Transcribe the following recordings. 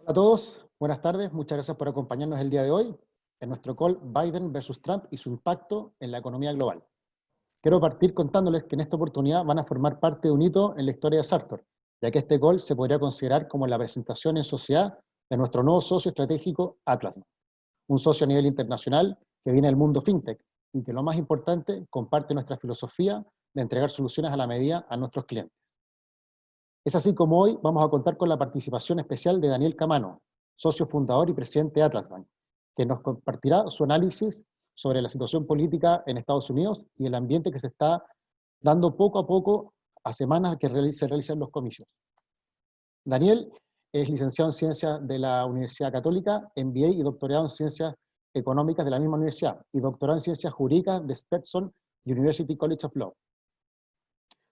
A todos, buenas tardes, muchas gracias por acompañarnos el día de hoy en nuestro call Biden versus Trump y su impacto en la economía global. Quiero partir contándoles que en esta oportunidad van a formar parte de un hito en la historia de Sartor, ya que este call se podría considerar como la presentación en sociedad de nuestro nuevo socio estratégico Atlas, un socio a nivel internacional que viene del mundo fintech y que lo más importante comparte nuestra filosofía de entregar soluciones a la medida a nuestros clientes. Es así como hoy vamos a contar con la participación especial de Daniel Camano, socio fundador y presidente de Atlas Bank, que nos compartirá su análisis sobre la situación política en Estados Unidos y el ambiente que se está dando poco a poco a semanas que se realizan los comicios. Daniel es licenciado en Ciencias de la Universidad Católica, MBA y doctorado en Ciencias Económicas de la misma universidad, y doctorado en Ciencias Jurídicas de Stetson University College of Law.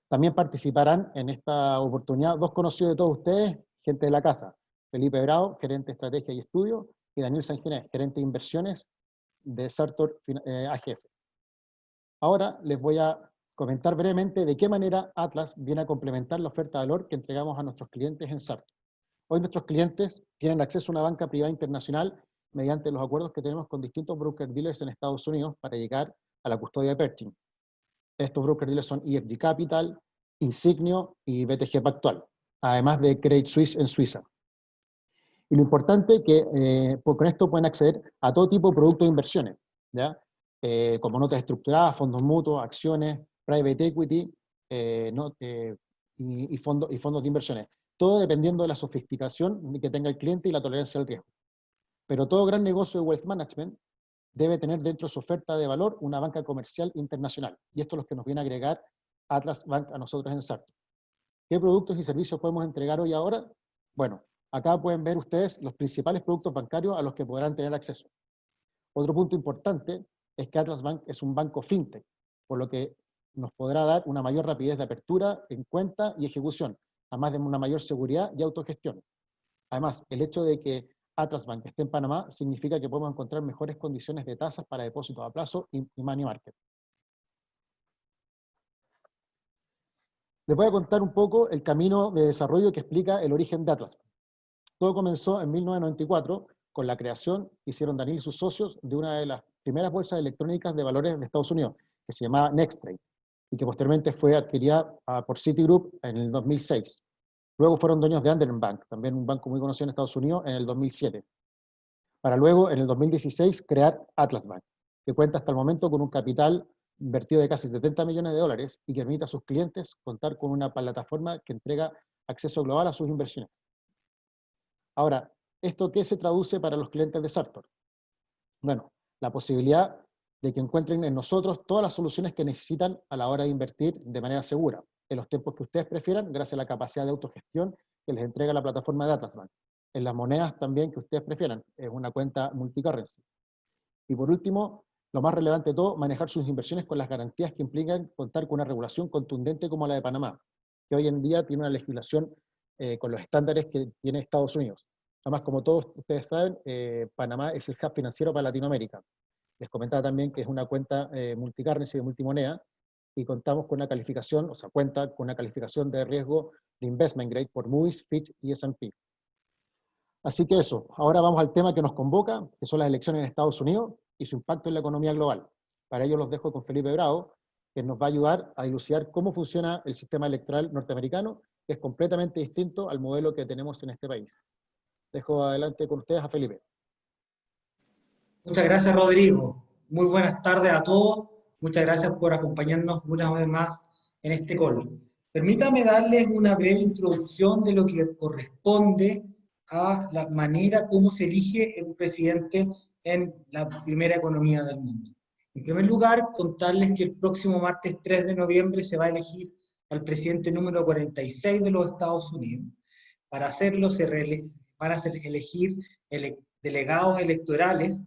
También participarán en esta oportunidad dos conocidos de todos ustedes, gente de la casa: Felipe Bravo, gerente de estrategia y estudio, y Daniel Sanginés, gerente de inversiones de Sartor AGF. Ahora les voy a comentar brevemente de qué manera Atlas viene a complementar la oferta de valor que entregamos a nuestros clientes en Sartor. Hoy nuestros clientes tienen acceso a una banca privada internacional mediante los acuerdos que tenemos con distintos broker dealers en Estados Unidos para llegar a la custodia de Pershing. Estos broker dealers son EFG Capital, Insignio y BTG Pactual, además de Credit Suisse en Suiza. Y lo importante es que con esto pueden acceder a todo tipo de productos de inversiones, ¿ya? Como notas estructuradas, fondos mutuos, acciones, private equity y fondos de inversiones. Todo dependiendo de la sofisticación que tenga el cliente y la tolerancia al riesgo. Pero todo gran negocio de wealth management debe tener dentro de su oferta de valor una banca comercial internacional. Y esto es lo que nos viene a agregar Atlas Bank a nosotros en Sartor. ¿Qué productos y servicios podemos entregar hoy ahora? Bueno, acá pueden ver ustedes los principales productos bancarios a los que podrán tener acceso. Otro punto importante es que Atlas Bank es un banco fintech, por lo que nos podrá dar una mayor rapidez de apertura en cuenta y ejecución, además de una mayor seguridad y autogestión. Además, el hecho de que Atlas Bank esté en Panamá significa que podemos encontrar mejores condiciones de tasas para depósitos a plazo y money market. Les voy a contar un poco el camino de desarrollo que explica el origen de Atlas. Todo comenzó en 1994 con la creación que hicieron Daniel y sus socios de una de las primeras bolsas electrónicas de valores de Estados Unidos, que se llamaba Nextrade, y que posteriormente fue adquirida por Citigroup en el 2006. Luego fueron dueños de Anderson Bank, también un banco muy conocido en Estados Unidos, en el 2007. Para luego, en el 2016, crear Atlas Bank, que cuenta hasta el momento con un capital invertido de casi 70 millones de dólares y que permite a sus clientes contar con una plataforma que entrega acceso global a sus inversiones. Ahora, ¿esto qué se traduce para los clientes de Sartor? Bueno, la posibilidad de que encuentren en nosotros todas las soluciones que necesitan a la hora de invertir de manera segura, en los tiempos que ustedes prefieran, gracias a la capacidad de autogestión que les entrega la plataforma de Atlas Bank. En las monedas también que ustedes prefieran, es una cuenta multicurrency. Y por último, lo más relevante de todo, manejar sus inversiones con las garantías que implican contar con una regulación contundente como la de Panamá, que hoy en día tiene una legislación con los estándares que tiene Estados Unidos. Además, como todos ustedes saben, Panamá es el hub financiero para Latinoamérica. Les comentaba también que es una cuenta multicurrency de multimoneda, y contamos con una calificación, o sea, cuenta con una calificación de riesgo de investment grade por Moody's, Fitch y S&P. Así que eso, ahora vamos al tema que nos convoca, que son las elecciones en Estados Unidos y su impacto en la economía global. Para ello los dejo con Felipe Bravo, que nos va a ayudar a dilucidar cómo funciona el sistema electoral norteamericano, que es completamente distinto al modelo que tenemos en este país. Dejo adelante con ustedes a Felipe. Muchas gracias, Rodrigo. Muy buenas tardes a todos. Muchas gracias por acompañarnos una vez más en este call. Permítame darles una breve introducción de lo que corresponde a la manera como se elige el presidente en la primera economía del mundo. En primer lugar, contarles que el próximo martes 3 de noviembre se va a elegir al presidente número 46 de los Estados Unidos. Para hacerlo van a elegir delegados electorales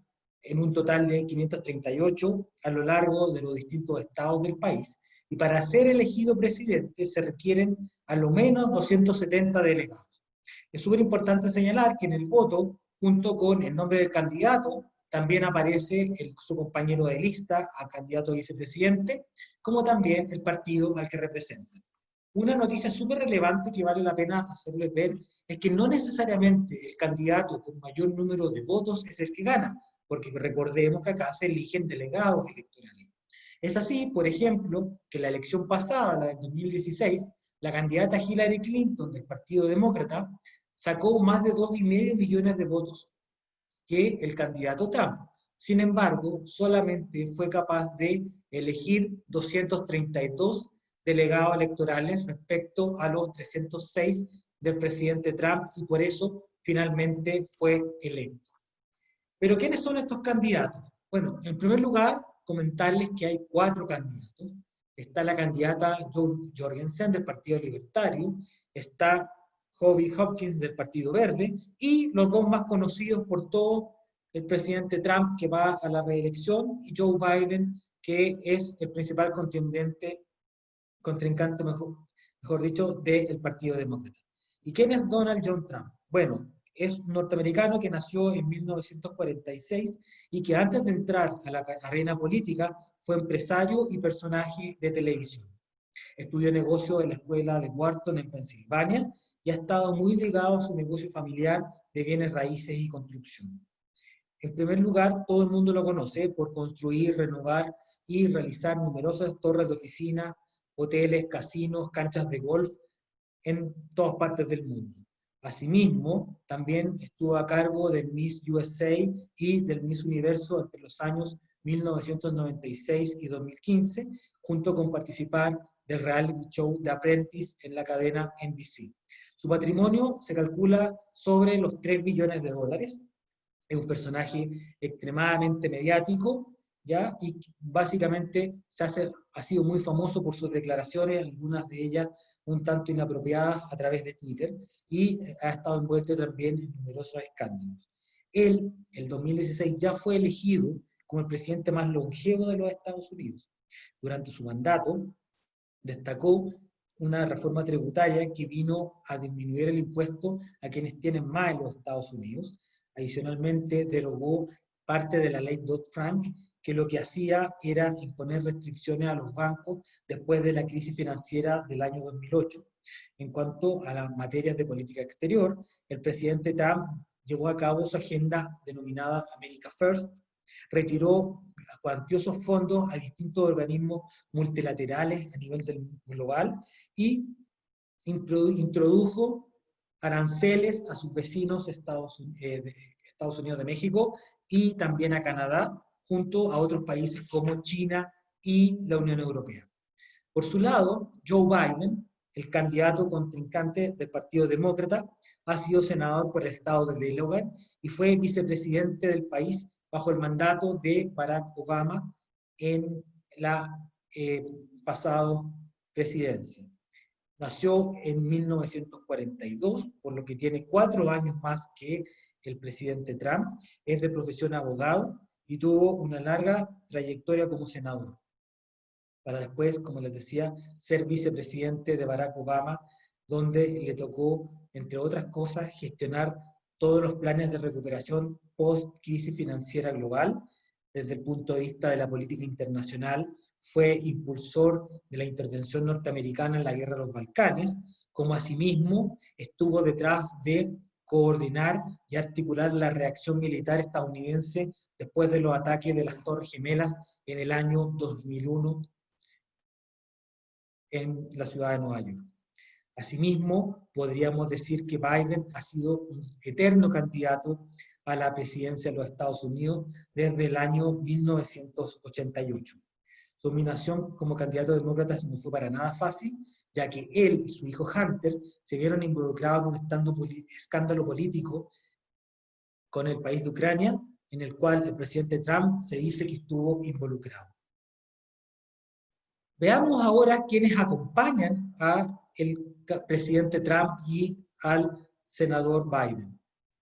en un total de 538 a lo largo de los distintos estados del país. Y para ser elegido presidente se requieren a lo menos 270 delegados. Es súper importante señalar que en el voto, junto con el nombre del candidato, también aparece su compañero de lista a candidato a vicepresidente, como también el partido al que representa. Una noticia súper relevante que vale la pena hacerles ver es que no necesariamente el candidato con mayor número de votos es el que gana, porque recordemos que acá se eligen delegados electorales. Es así, por ejemplo, que la elección pasada, la del 2016, la candidata Hillary Clinton del Partido Demócrata sacó más de 2,5 millones de votos que el candidato Trump. Sin embargo, solamente fue capaz de elegir 232 delegados electorales respecto a los 306 del presidente Trump y por eso finalmente fue electo. Pero ¿quiénes son estos candidatos? Bueno, en primer lugar, comentarles que hay 4 candidatos. Está la candidata Jo Jorgensen del Partido Libertario, está Bobby Hopkins del Partido Verde y los 2 más conocidos por todos, el presidente Trump que va a la reelección y Joe Biden que es el principal contrincante, mejor dicho, del Partido Demócrata. ¿Y quién es Donald John Trump? Bueno, es un norteamericano que nació en 1946 y que antes de entrar a la arena política fue empresario y personaje de televisión. Estudió negocio en la escuela de Wharton en Pensilvania y ha estado muy ligado a su negocio familiar de bienes raíces y construcción. En primer lugar, todo el mundo lo conoce por construir, renovar y realizar numerosas torres de oficina, hoteles, casinos, canchas de golf en todas partes del mundo. Asimismo, también estuvo a cargo del Miss USA y del Miss Universo entre los años 1996 y 2015, junto con participar del reality show The Apprentice en la cadena NBC. Su patrimonio se calcula sobre los 3 billones de dólares. Es un personaje extremadamente mediático, ¿ya? Y básicamente ha sido muy famoso por sus declaraciones, algunas de ellas un tanto inapropiadas a través de Twitter, y ha estado envuelto también en numerosos escándalos. Él, el 2016, ya fue elegido como el presidente más longevo de los Estados Unidos. Durante su mandato, destacó una reforma tributaria que vino a disminuir el impuesto a quienes tienen más en los Estados Unidos. Adicionalmente, derogó parte de la ley Dodd-Frank, que lo que hacía era imponer restricciones a los bancos después de la crisis financiera del año 2008. En cuanto a las materias de política exterior, el presidente Trump llevó a cabo su agenda denominada America First, retiró cuantiosos fondos a distintos organismos multilaterales a nivel global y introdujo aranceles a sus vecinos Estados Unidos de México y también a Canadá, junto a otros países como China y la Unión Europea. Por su lado, Joe Biden, el candidato contrincante del Partido Demócrata, ha sido senador por el estado de Delaware y fue vicepresidente del país bajo el mandato de Barack Obama en la pasada presidencia. Nació en 1942, por lo que tiene 4 años más que el presidente Trump, es de profesión abogado y tuvo una larga trayectoria como senador, para después, como les decía, ser vicepresidente de Barack Obama, donde le tocó, entre otras cosas, gestionar todos los planes de recuperación post-crisis financiera global, desde el punto de vista de la política internacional. Fue impulsor de la intervención norteamericana en la guerra de los Balcanes, como asimismo estuvo detrás de coordinar y articular la reacción militar estadounidense después de los ataques de las Torres Gemelas en el año 2001 en la ciudad de Nueva York. Asimismo, podríamos decir que Biden ha sido un eterno candidato a la presidencia de los Estados Unidos desde el año 1988. Su nominación como candidato demócrata no fue para nada fácil, ya que él y su hijo Hunter se vieron involucrados en un escándalo político con el país de Ucrania, en el cual el presidente Trump se dice que estuvo involucrado. Veamos ahora quiénes acompañan al presidente Trump y al senador Biden.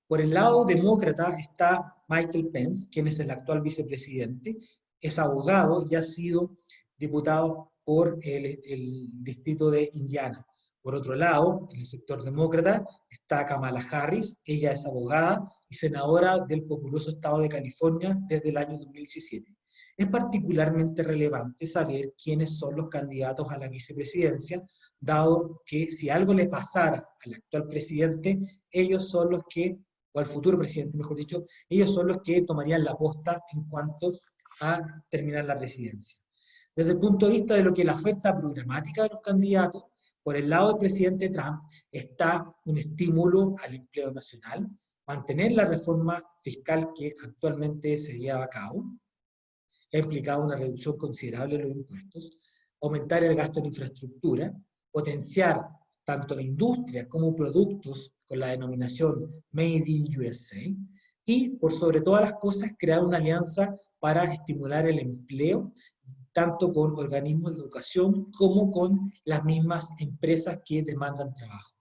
Por el lado demócrata está Michael Pence, quien es el actual vicepresidente, es abogado y ha sido diputado por el distrito de Indiana. Por otro lado, en el sector demócrata está Kamala Harris, ella es abogada y senadora del populoso estado de California desde el año 2017. Es particularmente relevante saber quiénes son los candidatos a la vicepresidencia, dado que si algo le pasara al actual presidente, ellos son los que, o al futuro presidente, mejor dicho, ellos son los que tomarían la posta en cuanto a terminar la presidencia. Desde el punto de vista de lo que es la oferta programática de los candidatos, por el lado del presidente Trump está un estímulo al empleo nacional, mantener la reforma fiscal que actualmente se lleva a cabo, ha implicado una reducción considerable de los impuestos, aumentar el gasto en infraestructura, potenciar tanto la industria como productos con la denominación Made in USA, y por sobre todas las cosas crear una alianza para estimular el empleo, tanto con organismos de educación como con las mismas empresas que demandan trabajo.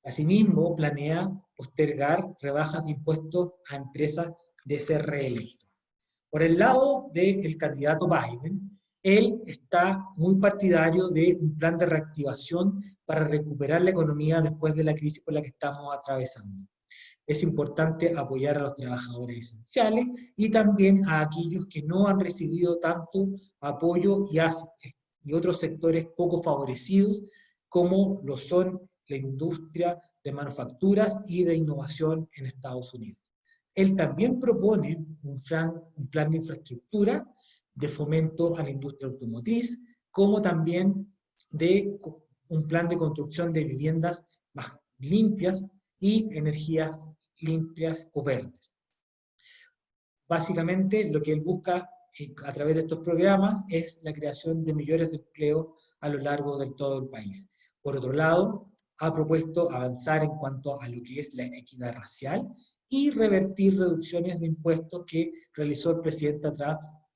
Asimismo, planea postergar rebajas de impuestos a empresas de ser reelecto. Por el lado del candidato Biden, él está muy partidario de un plan de reactivación para recuperar la economía después de la crisis por la que estamos atravesando. Es importante apoyar a los trabajadores esenciales y también a aquellos que no han recibido tanto apoyo y otros sectores poco favorecidos, como lo son la industria de manufacturas y de innovación en Estados Unidos. Él también propone un plan de infraestructura, de fomento a la industria automotriz, como también de un plan de construcción de viviendas más limpias y energías limpias o verdes. Básicamente, lo que él busca a través de estos programas es la creación de millones de empleos a lo largo de todo el país. Por otro lado, ha propuesto avanzar en cuanto a lo que es la equidad racial y revertir reducciones de impuestos que realizó el presidente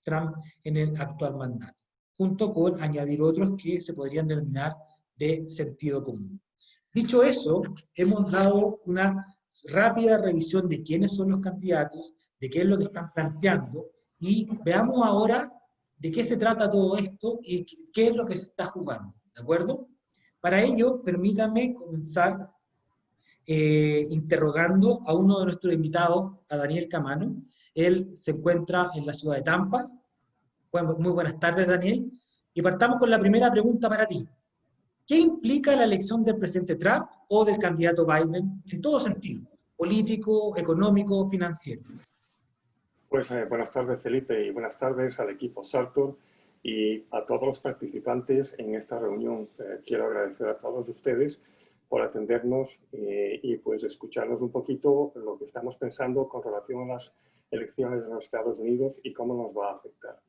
Trump en el actual mandato, junto con añadir otros que se podrían denominar de sentido común. Dicho eso, hemos dado una rápida revisión de quiénes son los candidatos, de qué es lo que están planteando, y veamos ahora de qué se trata todo esto y qué es lo que se está jugando, ¿de acuerdo? Para ello, permítanme comenzar interrogando a uno de nuestros invitados, a Daniel Camano. Él se encuentra en la ciudad de Tampa. Bueno, muy buenas tardes, Daniel. Y partamos con la primera pregunta para ti. ¿Qué implica la elección del presidente Trump o del candidato Biden en todo sentido? Político, económico, financiero. Pues buenas tardes, Felipe, y buenas tardes al equipo Sartor y a todos los participantes en esta reunión. Quiero agradecer a todos ustedes por atendernos y pues escucharnos un poquito lo que estamos pensando con relación a las elecciones de los Estados Unidos y cómo nos va a afectar.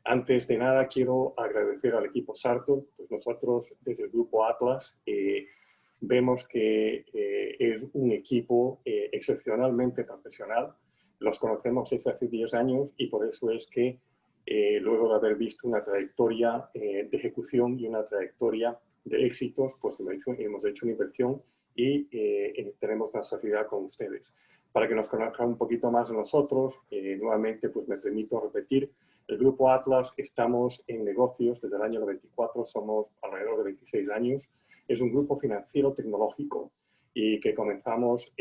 Antes de nada, quiero agradecer al equipo Sartor. Pues nosotros, desde el Grupo Atlas, vemos que es un equipo excepcionalmente profesional. Los conocemos desde hace 10 años y por eso es que luego de haber visto una trayectoria de ejecución y una trayectoria de éxitos, pues hemos hecho una inversión y tenemos una sociedad con ustedes. Para que nos conozcan un poquito más de nosotros, nuevamente pues me permito repetir, el Grupo Atlas estamos en negocios desde el año 94, somos alrededor de 26 años. Es un grupo financiero tecnológico y que comenzamos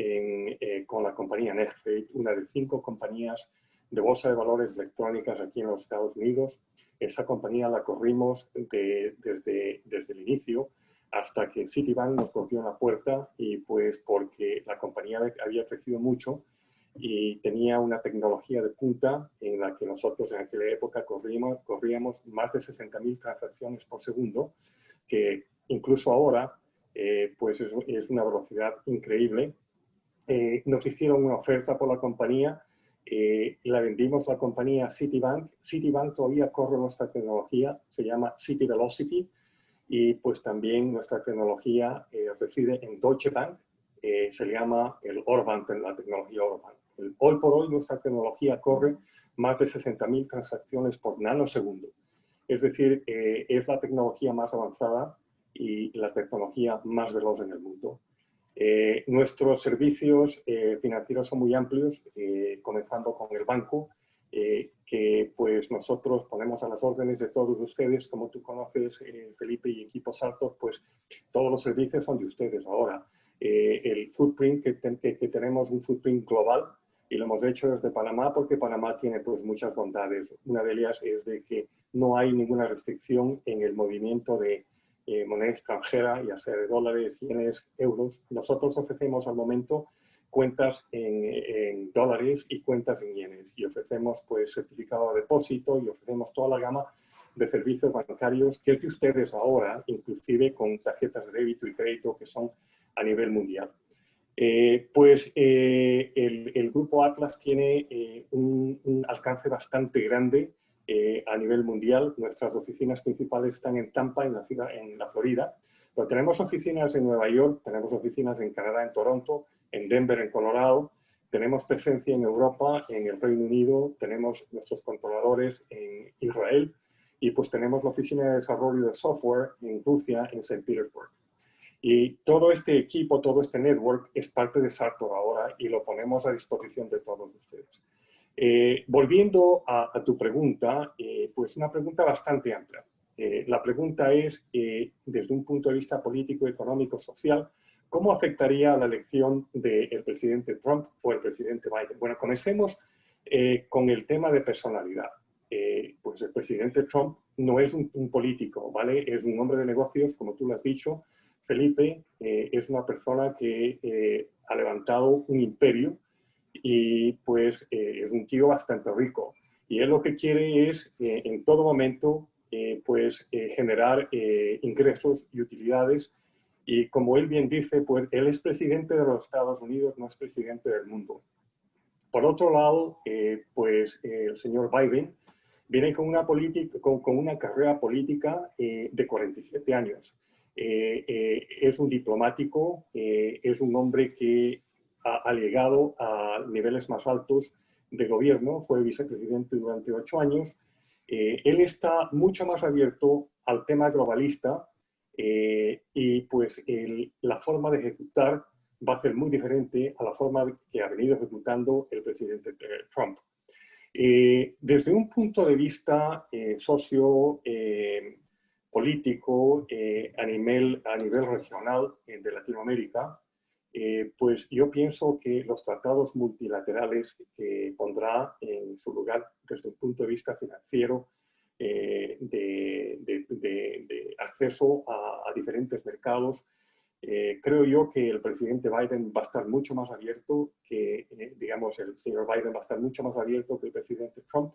con la compañía Nexttrade, una de 5 compañías de bolsa de valores electrónicas aquí en los Estados Unidos. Esa compañía la corrimos desde el inicio hasta que Citibank nos golpeó en la puerta y pues porque la compañía había crecido mucho y tenía una tecnología de punta en la que nosotros en aquella época corríamos más de 60.000 transacciones por segundo, que incluso ahora pues es una velocidad increíble. Nos hicieron una oferta por la compañía y la vendimos a la compañía Citibank. Citibank todavía corre nuestra tecnología, se llama Citi Velocity, y pues también nuestra tecnología reside en Deutsche Bank, se llama el Orban, la tecnología Orban. Hoy por hoy nuestra tecnología corre más de 60.000 transacciones por nanosegundo. Es decir, es la tecnología más avanzada y la tecnología más veloz en el mundo. Nuestros servicios financieros son muy amplios, comenzando con el banco, que pues nosotros ponemos a las órdenes de todos ustedes, como tú conoces, Felipe y equipo Sartor, pues todos los servicios son de ustedes ahora. El footprint que tenemos, un footprint global, y lo hemos hecho desde Panamá porque Panamá tiene pues muchas bondades. Una de ellas es de que no hay ninguna restricción en el movimiento de moneda extranjera, ya sea de dólares, yenes, euros. Nosotros ofrecemos al momento cuentas en dólares y cuentas en yenes, y ofrecemos pues certificado de depósito y ofrecemos toda la gama de servicios bancarios que es de ustedes ahora, inclusive con tarjetas de débito y crédito que son a nivel mundial. El Grupo Atlas tiene un alcance bastante grande a nivel mundial. Nuestras oficinas principales están en Tampa, en la Florida, pero tenemos oficinas en Nueva York, tenemos oficinas en Canadá, en Toronto, en Denver, en Colorado, tenemos presencia en Europa, en el Reino Unido, tenemos nuestros controladores en Israel y pues tenemos la oficina de desarrollo de software en Rusia, en St. Petersburg. Y todo este equipo, todo este network es parte de Sartor ahora y lo ponemos a disposición de todos ustedes. Volviendo a tu pregunta, pues una pregunta bastante amplia. La pregunta es, desde un punto de vista político, económico, social, ¿cómo afectaría la elección del presidente Trump o el presidente Biden? Bueno, comencemos con el tema de personalidad. Pues el presidente Trump no es un político, ¿vale? Es un hombre de negocios, como tú lo has dicho. Felipe es una persona que ha levantado un imperio y pues es un tío bastante rico. Y él lo que quiere es en todo momento generar ingresos y utilidades. Y como él bien dice, pues él es presidente de los Estados Unidos, no es presidente del mundo. Por otro lado, el señor Biden viene con una carrera política de 47 años. Es un diplomático, es un hombre que ha llegado a niveles más altos de gobierno, fue vicepresidente durante 8 años. Él está mucho más abierto al tema globalista y pues la forma de ejecutar va a ser muy diferente a la forma que ha venido ejecutando el presidente Trump. Desde un punto de vista político a nivel regional de Latinoamérica, pues yo pienso que los tratados multilaterales que pondrá en su lugar desde un punto de vista financiero de acceso a diferentes mercados, creo yo que el presidente Biden va a estar mucho más abierto que, digamos, el señor Biden va a estar mucho más abierto que el presidente Trump.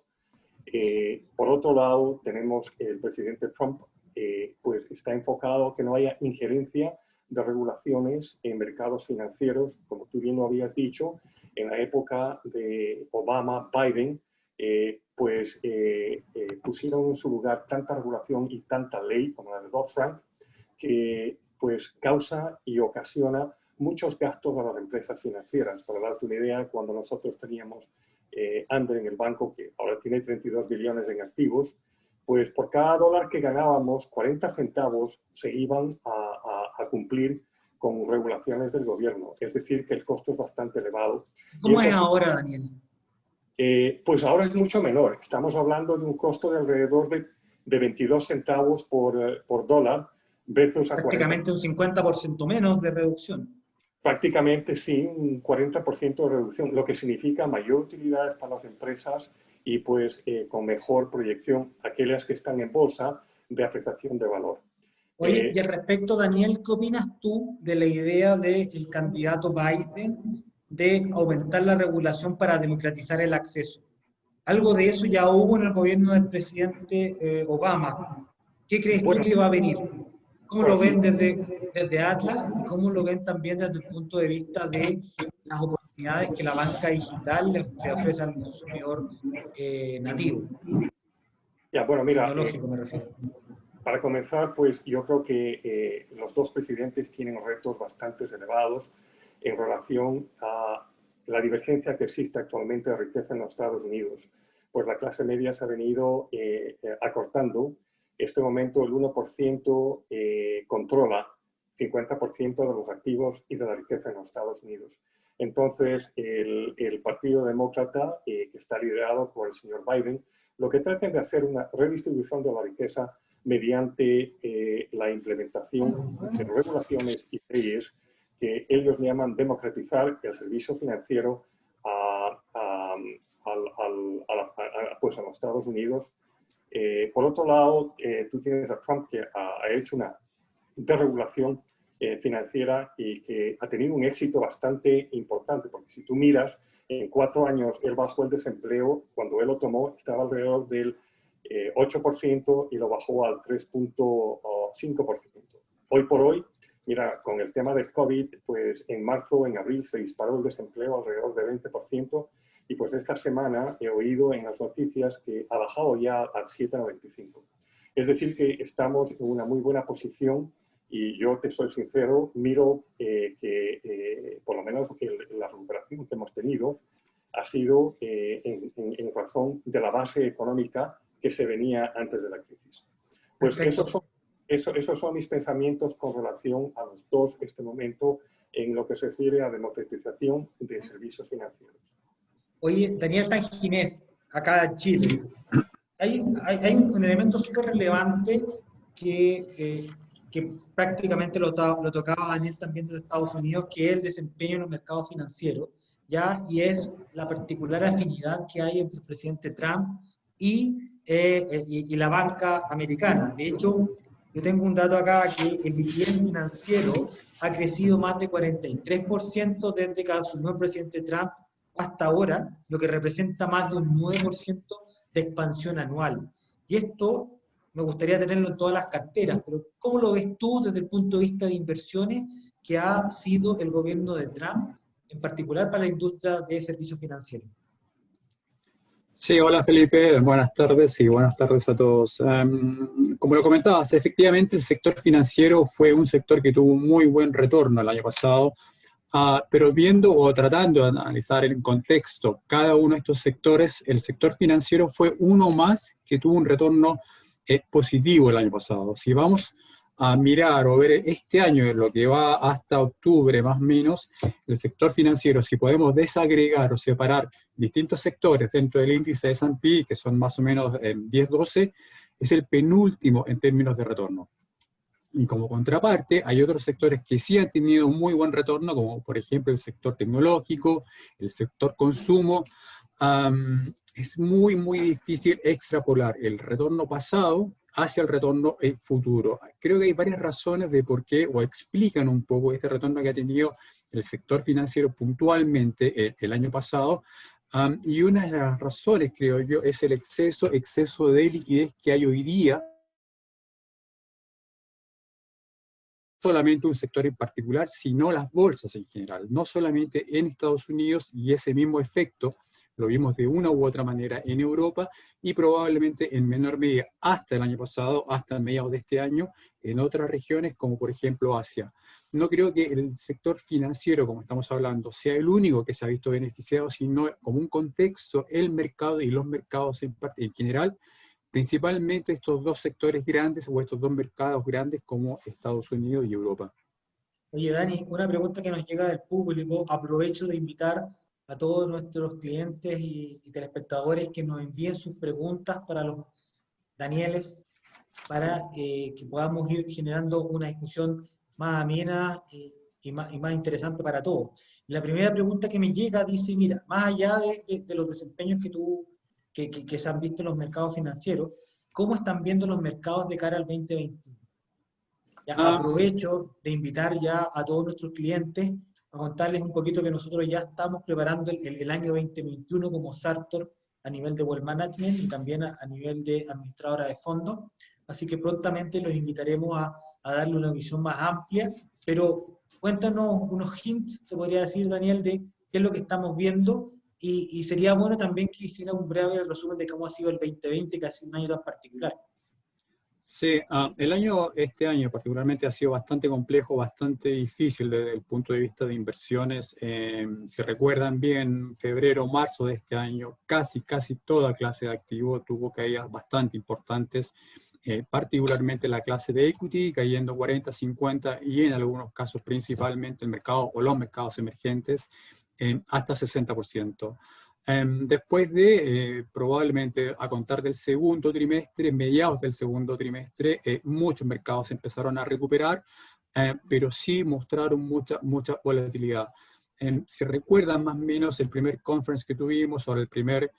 Por otro lado, tenemos que el presidente Trump pues está enfocado a que no haya injerencia de regulaciones en mercados financieros, como tú bien lo habías dicho, en la época de Obama, Biden, pusieron en su lugar tanta regulación y tanta ley como la de Dodd-Frank que pues causa y ocasiona muchos gastos a las empresas financieras. Para darte una idea, cuando nosotros teníamos Ander en el banco, que ahora tiene 32 billones en activos, pues por cada dólar que ganábamos, 40 centavos se iban a cumplir con regulaciones del gobierno. Es decir, que el costo es bastante elevado. ¿Cómo es ahora, Daniel? Pues ahora es mucho menor. Estamos hablando de un costo de alrededor de 22 centavos por dólar, versus a prácticamente 40. Un 50% menos de reducción. Prácticamente sí, un 40% de reducción, lo que significa mayor utilidades para las empresas y pues con mejor proyección aquellas que están en bolsa de apreciación de valor. Oye, y al respecto, Daniel, ¿qué opinas tú de la idea del candidato Biden de aumentar la regulación para democratizar el acceso? Algo de eso ya hubo en el gobierno del presidente Obama. ¿Qué crees tú que va a venir? ¿Cómo lo ven desde Atlas y cómo lo ven también desde el punto de vista de las oportunidades que la banca digital le ofrece al consumidor nativo? Ya, bueno, mira, tecnológico me refiero. Para comenzar, pues yo creo que los dos presidentes tienen retos bastante elevados en relación a la divergencia que existe actualmente de riqueza en los Estados Unidos. Pues la clase media se ha venido acortando. En este momento el 1% controla 50% de los activos y de la riqueza en los Estados Unidos. Entonces, el Partido Demócrata, que está liderado por el señor Biden, lo que trata de hacer una redistribución de la riqueza mediante la implementación de regulaciones y leyes que ellos llaman democratizar el servicio financiero a bajos en los Estados Unidos. Por otro lado, tú tienes a Trump que ha hecho una desregulación financiera y que ha tenido un éxito bastante importante, porque si tú miras, en 4 años él bajó el desempleo, cuando él lo tomó estaba alrededor del 8% y lo bajó al 3.5%. Hoy por hoy, mira, con el tema del COVID, pues en marzo, en abril se disparó el desempleo alrededor del 20%, y pues esta semana he oído en las noticias que ha bajado ya al 7,95%. Es decir, que estamos en una muy buena posición, y yo te soy sincero, miro que por lo menos la recuperación que hemos tenido ha sido en razón de la base económica que se venía antes de la crisis. Pues esos son mis pensamientos con relación a los dos en este momento en lo que se refiere a democratización de servicios financieros. Oye, Daniel Sanginés, acá en Chile, hay un elemento súper relevante que prácticamente lo tocaba Daniel también de Estados Unidos, que es el desempeño en los mercados financieros, ¿ya? Y es la particular afinidad que hay entre el presidente Trump y la banca americana. De hecho, yo tengo un dato acá que el liquidez financiero ha crecido más de 43% desde que asumió el presidente Trump hasta ahora, lo que representa más de un 9% de expansión anual. Y esto me gustaría tenerlo en todas las carteras, pero ¿cómo lo ves tú desde el punto de vista de inversiones que ha sido el gobierno de Trump, en particular para la industria de servicios financieros? Sí, hola Felipe, buenas tardes y buenas tardes a todos. Como lo comentabas, efectivamente el sector financiero fue un sector que tuvo un muy buen retorno el año pasado, pero viendo o tratando de analizar en contexto cada uno de estos sectores, el sector financiero fue uno más que tuvo un retorno positivo el año pasado. Si vamos a mirar o ver este año, lo que va hasta octubre más o menos, el sector financiero, si podemos desagregar o separar distintos sectores dentro del índice de S&P, que son más o menos 10-12, es el penúltimo en términos de retorno. Y como contraparte, hay otros sectores que sí han tenido un muy buen retorno, como por ejemplo el sector tecnológico, el sector consumo. Es muy, muy difícil extrapolar el retorno pasado hacia el retorno futuro. Creo que hay varias razones de por qué, o explican un poco este retorno que ha tenido el sector financiero puntualmente el año pasado, y una de las razones, creo yo, es el exceso de liquidez que hay hoy día, solamente un sector en particular, sino las bolsas en general, no solamente en Estados Unidos, y ese mismo efecto lo vimos de una u otra manera en Europa y probablemente en menor medida hasta el año pasado, hasta mediados de este año, en otras regiones como por ejemplo Asia. No creo que el sector financiero, como estamos hablando, sea el único que se ha visto beneficiado, sino como un contexto, el mercado y los mercados en general, principalmente estos dos sectores grandes o estos dos mercados grandes como Estados Unidos y Europa. Oye, Dani, una pregunta que nos llega del público. Aprovecho de invitar a todos nuestros clientes y telespectadores que nos envíen sus preguntas para los Danieles, para que podamos ir generando una discusión más amena y más interesante para todos. La primera pregunta que me llega dice, mira, más allá de los desempeños que se han visto en los mercados financieros, ¿cómo están viendo los mercados de cara al 2021? Ya aprovecho de invitar ya a todos nuestros clientes a contarles un poquito que nosotros ya estamos preparando el año 2021 como Sartor a nivel de Wealth Management y también a nivel de administradora de fondos. Así que prontamente los invitaremos a darle una visión más amplia, pero cuéntanos unos hints, se podría decir, Daniel, de qué es lo que estamos viendo y sería bueno también que hiciera un breve resumen de cómo ha sido el 2020, que ha sido un año tan particular. Sí, este año particularmente ha sido bastante complejo, bastante difícil desde el punto de vista de inversiones. Si recuerdan bien, febrero, marzo de este año, casi toda clase de activo tuvo caídas bastante importantes, particularmente la clase de equity, cayendo 40, 50 y en algunos casos principalmente el mercado o los mercados emergentes, hasta 60%. Después de probablemente a contar del segundo trimestre, mediados del segundo trimestre, muchos mercados empezaron a recuperar, pero sí mostraron mucha volatilidad. Si recuerdan más o menos el primer conference que tuvimos, o el primer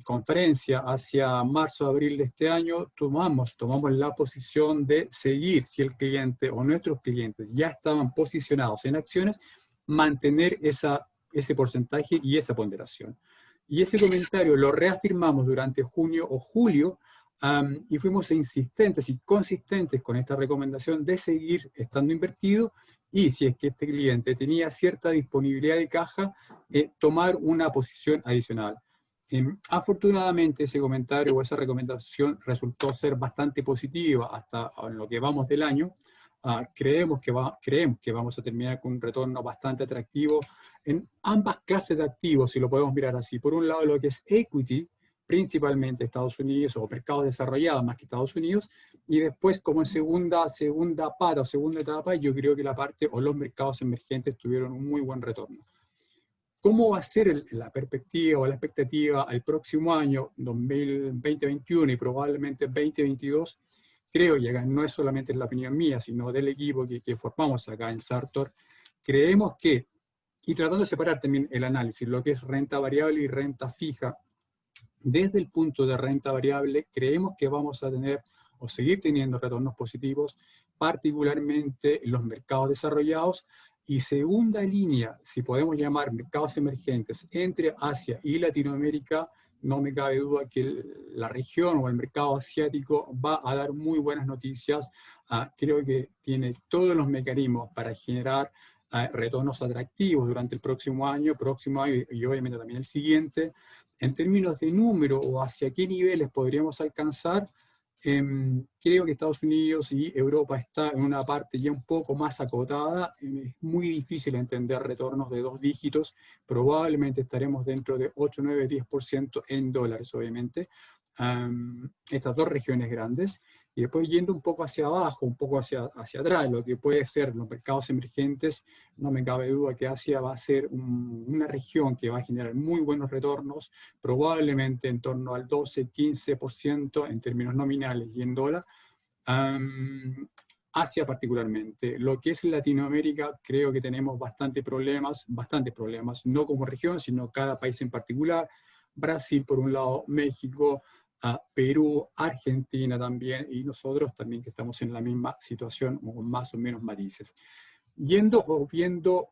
conferencia hacia marzo-abril de este año, tomamos la posición de seguir, si el cliente o nuestros clientes ya estaban posicionados en acciones, mantener ese porcentaje y esa ponderación. Y ese comentario lo reafirmamos durante junio o julio, y fuimos insistentes y consistentes con esta recomendación de seguir estando invertido, y si es que este cliente tenía cierta disponibilidad de caja, tomar una posición adicional. Afortunadamente ese comentario o esa recomendación resultó ser bastante positiva hasta en lo que vamos del año. Creemos que vamos a terminar con un retorno bastante atractivo en ambas clases de activos, si lo podemos mirar así. Por un lado, lo que es equity, principalmente Estados Unidos o mercados desarrollados más que Estados Unidos, y después como en segunda pata o segunda etapa, yo creo que la parte o los mercados emergentes tuvieron un muy buen retorno. ¿Cómo va a ser la perspectiva o la expectativa al próximo año, 2021 y probablemente 2022? Creo, y acá no es solamente la opinión mía, sino del equipo que formamos acá en Sartor, creemos que, y tratando de separar también el análisis, lo que es renta variable y renta fija, desde el punto de renta variable, creemos que vamos a tener o seguir teniendo retornos positivos, particularmente en los mercados desarrollados, y segunda línea, si podemos llamar mercados emergentes, entre Asia y Latinoamérica, no me cabe duda que la región o el mercado asiático va a dar muy buenas noticias. Creo que tiene todos los mecanismos para generar retornos atractivos durante el próximo año y obviamente también el siguiente. En términos de número o hacia qué niveles podríamos alcanzar, creo que Estados Unidos y Europa está en una parte ya un poco más acotada. Es muy difícil entender retornos de 2 dígitos. Probablemente estaremos dentro de 8, 9, 10% en dólares, obviamente. Estas 2 regiones grandes. Y después yendo un poco hacia abajo, un poco hacia atrás, lo que puede ser los mercados emergentes, no me cabe duda que Asia va a ser una región que va a generar muy buenos retornos, probablemente en torno al 12, 15% en términos nominales y en dólar. Asia particularmente. Lo que es Latinoamérica, creo que tenemos bastantes problemas, no como región, sino cada país en particular. Brasil por un lado, México, Perú, Argentina también, y nosotros también que estamos en la misma situación, o más o menos matices. Yendo o viendo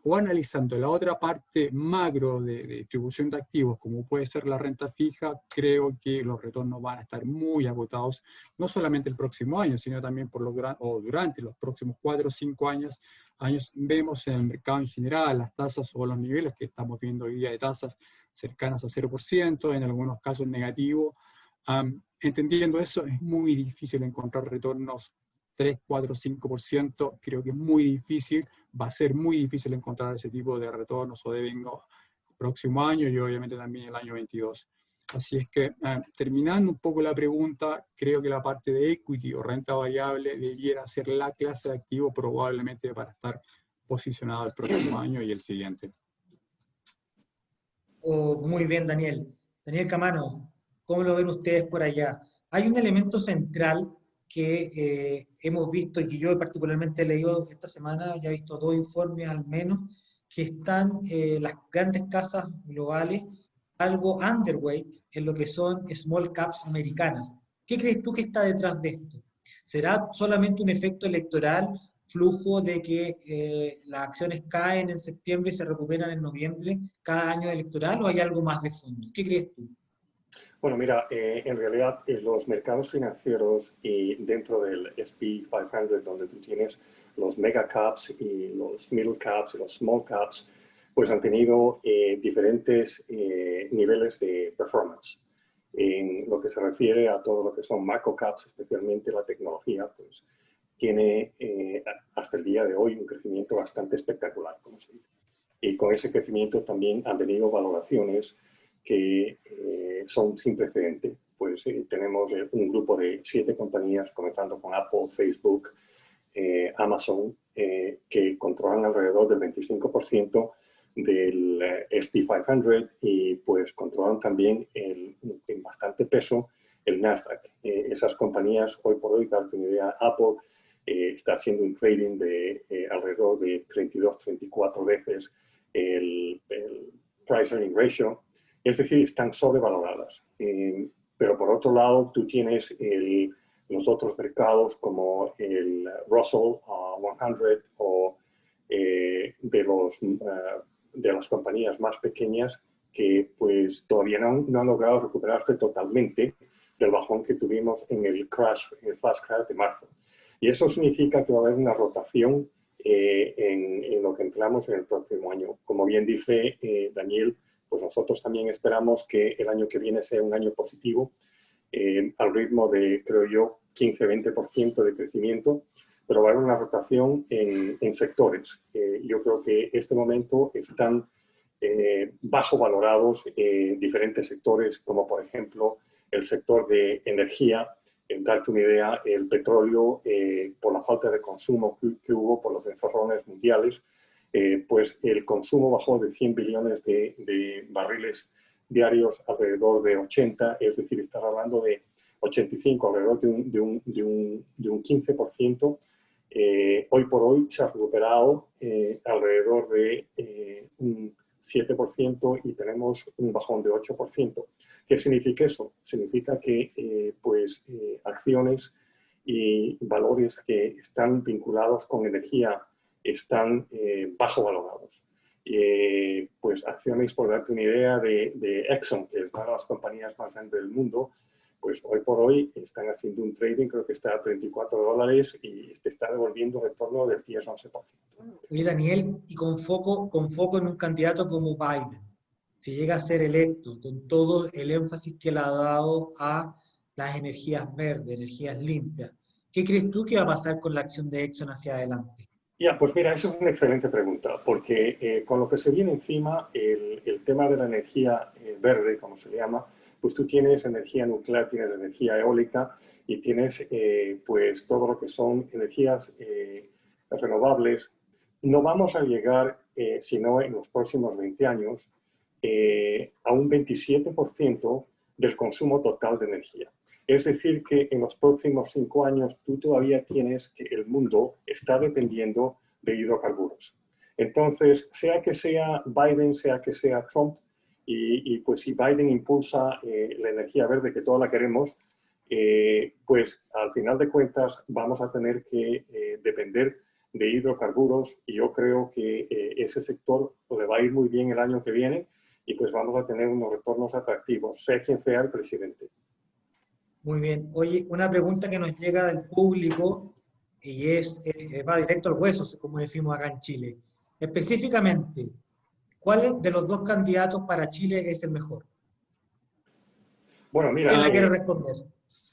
o analizando la otra parte macro de distribución de activos, como puede ser la renta fija, creo que los retornos van a estar muy agotados, no solamente el próximo año, sino también durante los próximos 4 o 5 años. Vemos en el mercado en general las tasas o los niveles que estamos viendo hoy día de tasas cercanas a 0%, en algunos casos negativo. Entendiendo eso, es muy difícil encontrar retornos 3, 4, 5%, creo que es muy difícil, va a ser muy difícil encontrar ese tipo de retornos o de vengo el próximo año y obviamente también el año 22. Así es que, terminando un poco la pregunta, creo que la parte de equity o renta variable debiera ser la clase de activo probablemente para estar posicionado el próximo año y el siguiente. Muy bien, Daniel. Daniel Camano, ¿cómo lo ven ustedes por allá? Hay un elemento central que hemos visto y que yo particularmente he leído esta semana, ya he visto 2 informes al menos, que están las grandes casas globales algo underweight en lo que son small caps americanas. ¿Qué crees tú que está detrás de esto? ¿Será solamente un efecto electoral, flujo de que las acciones caen en septiembre y se recuperan en noviembre cada año electoral, o hay algo más de fondo? ¿Qué crees tú? Bueno, mira, en realidad los mercados financieros y dentro del S&P 500, donde tú tienes los mega caps y los middle caps y los small caps, pues han tenido diferentes niveles de performance. En lo que se refiere a todo lo que son macro caps, especialmente la tecnología, pues tiene hasta el día de hoy un crecimiento bastante espectacular, como se dice. Y con ese crecimiento también han venido valoraciones que son sin precedente. Pues tenemos un grupo de 7 compañías, comenzando con Apple, Facebook, Amazon, que controlan alrededor del 25% del S&P 500 y pues controlan también en bastante peso el Nasdaq. Esas compañías, hoy por hoy, para tener idea, Apple está haciendo un trading de alrededor de 32, 34 veces el price earning ratio. Es decir, están sobrevaloradas. Pero por otro lado, tú tienes los otros mercados como el Russell 100 o de las compañías más pequeñas que pues todavía no han logrado recuperarse totalmente del bajón que tuvimos en el flash crash de marzo. Y eso significa que va a haber una rotación en lo que entramos en el próximo año. Como bien dice Daniel, pues nosotros también esperamos que el año que viene sea un año positivo, al ritmo de, creo yo, 15-20% de crecimiento, pero va a haber una rotación en sectores. Yo creo que este momento están bajo valorados diferentes sectores, como por ejemplo el sector de energía. En darte una idea, el petróleo, por la falta de consumo que hubo por los encerrones mundiales, pues el consumo bajó de 100 billones de barriles diarios alrededor de 80, es decir, estar hablando de 85, alrededor de un 15%. Hoy por hoy se ha recuperado alrededor de un 7% y tenemos un bajón de 8%. ¿Qué significa eso? Significa que acciones y valores que están vinculados con energía están bajo valorados. Pues acciones, por darte una idea, de Exxon, que es una de las compañías más grandes del mundo, pues hoy por hoy están haciendo un trading, creo que está a $34 y está devolviendo retorno del 10-11%. Oye, Daniel, y con foco en un candidato como Biden, si llega a ser electo, con todo el énfasis que le ha dado a las energías verdes, energías limpias, ¿qué crees tú que va a pasar con la acción de Exxon hacia adelante? Ya, pues mira, eso es una excelente pregunta, porque con lo que se viene encima, el tema de la energía verde, como se le llama, pues tú tienes energía nuclear, tienes energía eólica y tienes pues todo lo que son energías renovables. No vamos a llegar, sino en los próximos 20 años, a un 27% del consumo total de energía. Es decir, que en los próximos 5 años tú todavía tienes que el mundo está dependiendo de hidrocarburos. Entonces, sea que sea Biden, sea que sea Trump, y pues si Biden impulsa la energía verde, que toda la queremos, pues al final de cuentas vamos a tener que depender de hidrocarburos y yo creo que ese sector le va a ir muy bien el año que viene y pues vamos a tener unos retornos atractivos, sea quien sea el presidente. Muy bien. Oye, una pregunta que nos llega del público y va directo al hueso, como decimos acá en Chile. Específicamente, ¿cuál de los dos candidatos para Chile es el mejor? Bueno, mira... ¿Quién la quiere responder?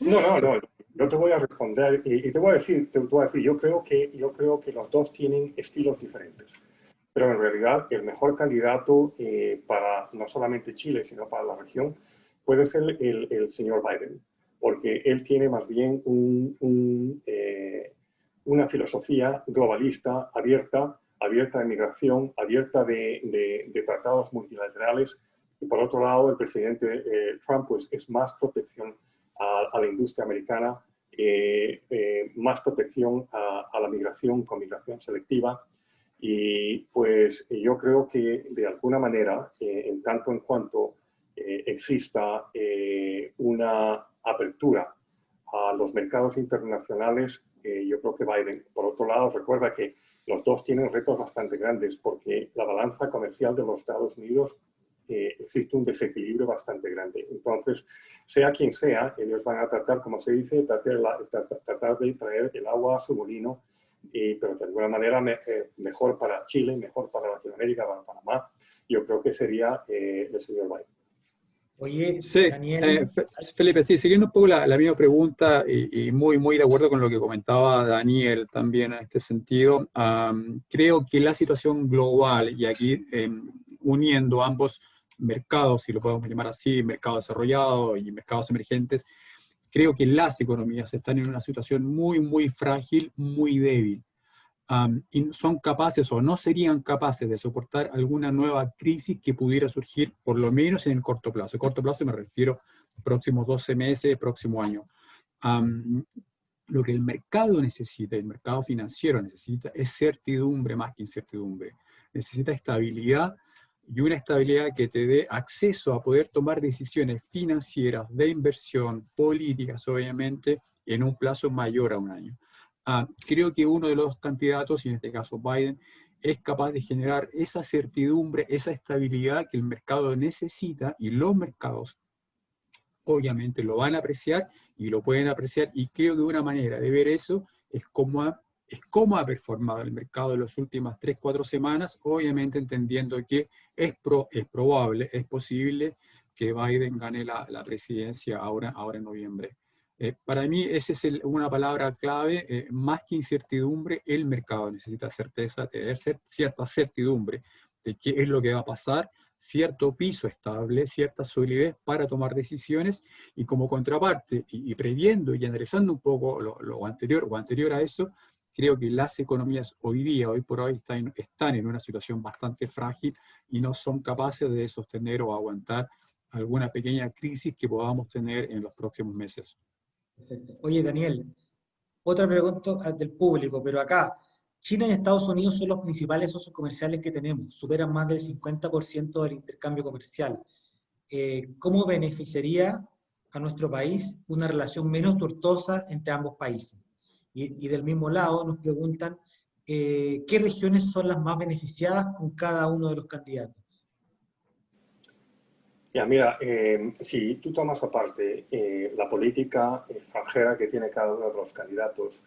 No. Yo te voy a responder y te voy a decir, yo creo que los dos tienen estilos diferentes. Pero en realidad el mejor candidato para no solamente Chile, sino para la región, puede ser el señor Biden. Porque él tiene más bien una filosofía globalista, abierta de migración, abierta de tratados multilaterales. Y por otro lado, el presidente Trump pues, es más protección a la industria americana, más protección a la migración con migración selectiva. Y pues yo creo que de alguna manera, en tanto en cuanto exista una apertura a los mercados internacionales, yo creo que Biden. Por otro lado, recuerda que los dos tienen retos bastante grandes porque la balanza comercial de los Estados Unidos existe un desequilibrio bastante grande. Entonces, sea quien sea, ellos van a tratar, como se dice, tratar de traer el agua a su molino, pero de alguna manera mejor para Chile, mejor para Latinoamérica, para Panamá. Yo creo que sería el señor Biden. Oye, sí, Daniel. Felipe, sí, siguiendo un poco la misma pregunta y muy de acuerdo con lo que comentaba Daniel también en este sentido, creo que la situación global, y aquí uniendo ambos mercados, si lo podemos llamar así, mercado desarrollado y mercados emergentes, creo que las economías están en una situación muy frágil, muy débil. Y son capaces o no serían capaces de soportar alguna nueva crisis que pudiera surgir, por lo menos en el corto plazo. Corto plazo me refiero a próximos 12 meses, próximo año. Lo que el mercado necesita, el mercado financiero necesita, es certidumbre más que incertidumbre. Necesita estabilidad y una estabilidad que te dé acceso a poder tomar decisiones financieras, de inversión, políticas, obviamente, en un plazo mayor a un año. Creo que uno de los candidatos, y en este caso Biden, es capaz de generar esa certidumbre, esa estabilidad que el mercado necesita, y los mercados obviamente lo van a apreciar y lo pueden apreciar, y creo que una manera de ver eso es cómo ha performado el mercado en las últimas 3-4 semanas, obviamente entendiendo que es probable, es posible que Biden gane la presidencia ahora en noviembre. Para mí esa es una palabra clave, más que incertidumbre, el mercado necesita certeza, tener cierta certidumbre de qué es lo que va a pasar, cierto piso estable, cierta solidez para tomar decisiones, y como contraparte, y previendo y analizando un poco lo anterior a eso, creo que las economías hoy por hoy, están en una situación bastante frágil y no son capaces de sostener o aguantar alguna pequeña crisis que podamos tener en los próximos meses. Perfecto. Oye, Daniel, otra pregunta del público, pero acá, China y Estados Unidos son los principales socios comerciales que tenemos, superan más del 50% del intercambio comercial. ¿Cómo beneficiaría a nuestro país una relación menos tortuosa entre ambos países? Y del mismo lado nos preguntan, ¿qué regiones son las más beneficiadas con cada uno de los candidatos? Ya, mira, si tú tomas aparte la política extranjera que tiene cada uno de los candidatos,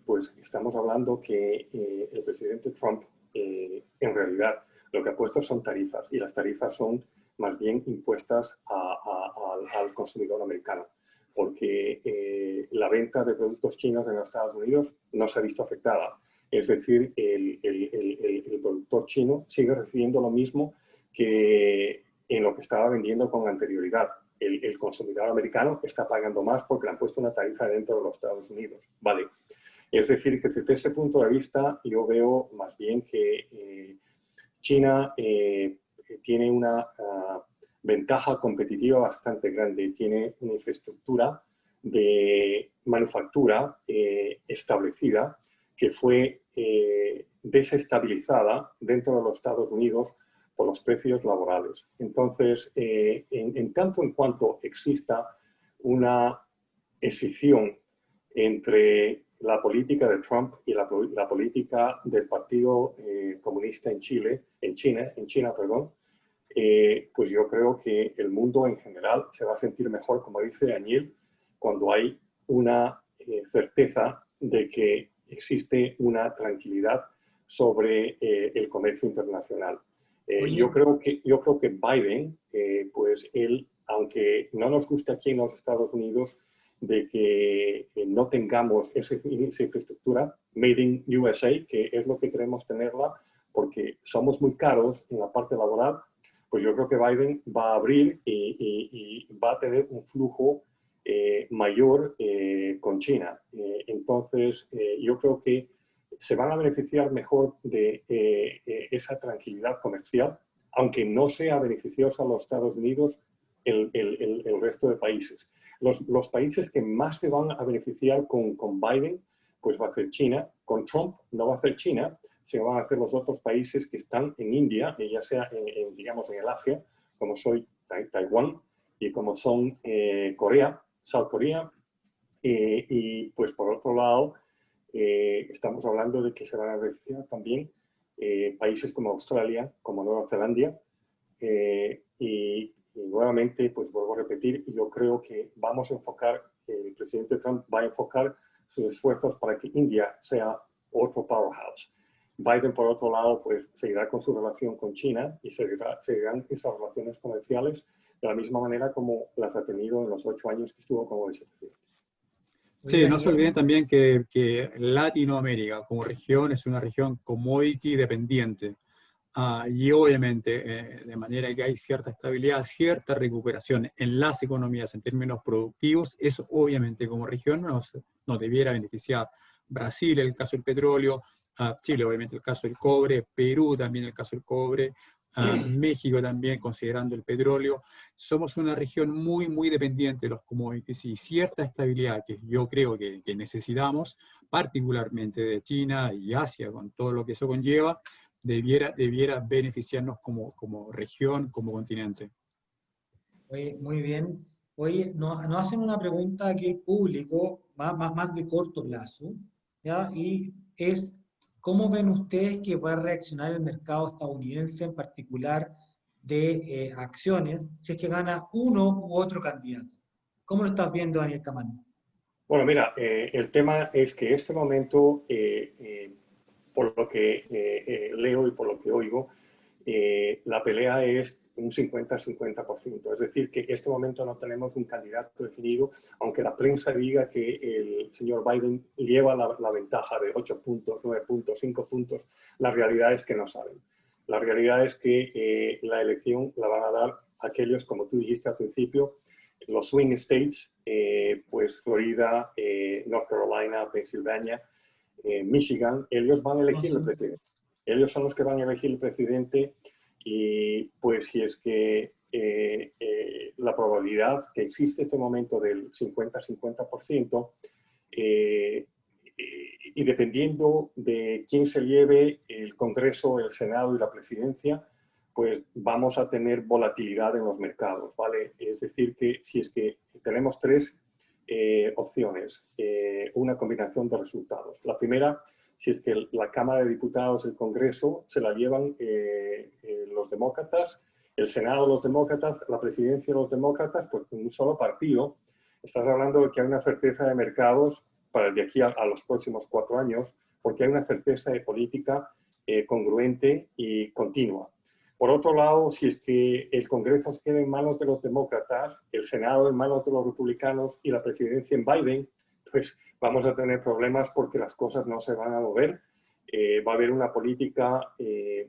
pues estamos hablando que el presidente Trump, en realidad, lo que ha puesto son tarifas, y las tarifas son más bien impuestas al consumidor americano, porque la venta de productos chinos en los Estados Unidos no se ha visto afectada. Es decir, el productor chino sigue recibiendo lo mismo que en lo que estaba vendiendo con anterioridad. El consumidor americano está pagando más porque le han puesto una tarifa dentro de los Estados Unidos. Vale. Es decir, que desde ese punto de vista yo veo más bien que China tiene una ventaja competitiva bastante grande. Tiene una infraestructura de manufactura establecida que fue desestabilizada dentro de los Estados Unidos por los precios laborales. Entonces, en tanto en cuanto exista una escisión entre la política de Trump y la política del Partido Comunista en China, pues yo creo que el mundo en general se va a sentir mejor, como dice Daniel, cuando hay una certeza de que existe una tranquilidad sobre el comercio internacional. Yo creo que Biden, pues él, aunque no nos guste aquí en los Estados Unidos de que no tengamos esa infraestructura made in USA, que es lo que queremos tenerla, porque somos muy caros en la parte laboral, pues yo creo que Biden va a abrir y va a tener un flujo mayor con China. Entonces, yo creo que se van a beneficiar mejor de esa tranquilidad comercial, aunque no sea beneficiosa a los Estados Unidos el resto de países. Los países que más se van a beneficiar con Biden, pues va a ser China. Con Trump no va a ser China, sino van a ser los otros países que están en India, ya sea digamos en el Asia, como soy Taiwán, y como son Corea, South Korea, y pues por otro lado, estamos hablando de que se van a beneficiar también países como Australia, como Nueva Zelanda, y nuevamente, pues vuelvo a repetir, yo creo que vamos a enfocar, el presidente Trump va a enfocar sus esfuerzos para que India sea otro powerhouse. Biden, por otro lado, pues seguirá con su relación con China y seguirán esas relaciones comerciales de la misma manera como las ha tenido en los 8 años que estuvo como vicepresidente. Sí, no se olviden también que Latinoamérica como región es una región commodity dependiente. Y obviamente, de manera que hay cierta estabilidad, cierta recuperación en las economías en términos productivos, eso obviamente como región nos debiera beneficiar. Brasil, el caso del petróleo, Chile obviamente el caso del cobre, Perú también el caso del cobre, México también considerando el petróleo. Somos una región muy, muy dependiente de los commodities, y cierta estabilidad que yo creo que necesitamos, particularmente de China y Asia, con todo lo que eso conlleva, debiera beneficiarnos como región, como continente. Oye, muy bien. Oye, nos hacen una pregunta aquí el público, más de corto plazo, ¿ya? Y es, ¿cómo ven ustedes que va a reaccionar el mercado estadounidense, en particular de acciones, si es que gana uno u otro candidato? ¿Cómo lo estás viendo, Daniel Camano? Bueno, mira, el tema es que en este momento, por lo que leo y por lo que oigo, la pelea es un 50-50%. Es decir, que en este momento no tenemos un candidato definido, aunque la prensa diga que el señor Biden lleva la ventaja de 8 puntos, 9 puntos, 5 puntos. La realidad es que no saben. La realidad es que la elección la van a dar aquellos, como tú dijiste al principio, los swing states, pues Florida, North Carolina, Pensilvania, Michigan. Ellos van a elegir el presidente. Ellos son los que van a elegir el presidente y pues si es que la probabilidad que existe en este momento del 50-50%, y dependiendo de quién se lleve el Congreso, el Senado y la presidencia, pues vamos a tener volatilidad en los mercados, ¿vale? Es decir, que si es que tenemos tres opciones, una combinación de resultados. La primera, si es que la Cámara de Diputados, el Congreso, se la llevan los demócratas, el Senado los demócratas, la presidencia los demócratas, pues con un solo partido. Estás hablando de que hay una certeza de mercados para de aquí a los próximos 4 años, porque hay una certeza de política congruente y continua. Por otro lado, si es que el Congreso se queda en manos de los demócratas, el Senado en manos de los republicanos y la presidencia en Biden, pues vamos a tener problemas porque las cosas no se van a mover. Va a haber una política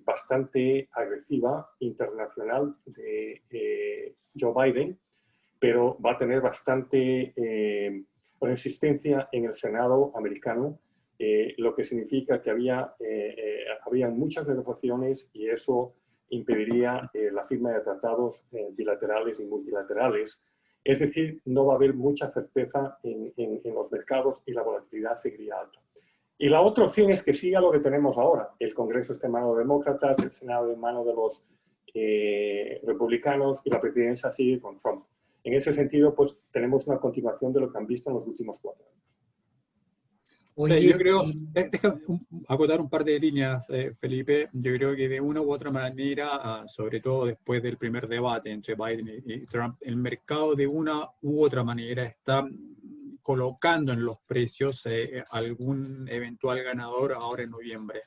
bastante agresiva internacional de Joe Biden, pero va a tener bastante resistencia en el Senado americano, lo que significa que había muchas negociaciones y eso impediría la firma de tratados bilaterales y multilaterales. Es decir, no va a haber mucha certeza en los mercados y la volatilidad seguiría alta. Y la otra opción es que siga lo que tenemos ahora. El Congreso está en manos de demócratas, el Senado en manos de los republicanos y la presidencia sigue con Trump. En ese sentido, pues tenemos una continuación de lo que han visto en los últimos 4 años. Oye, yo creo, déjame acotar un par de líneas, Felipe. Yo creo que de una u otra manera, sobre todo después del primer debate entre Biden y Trump, el mercado de una u otra manera está colocando en los precios algún eventual ganador ahora en noviembre.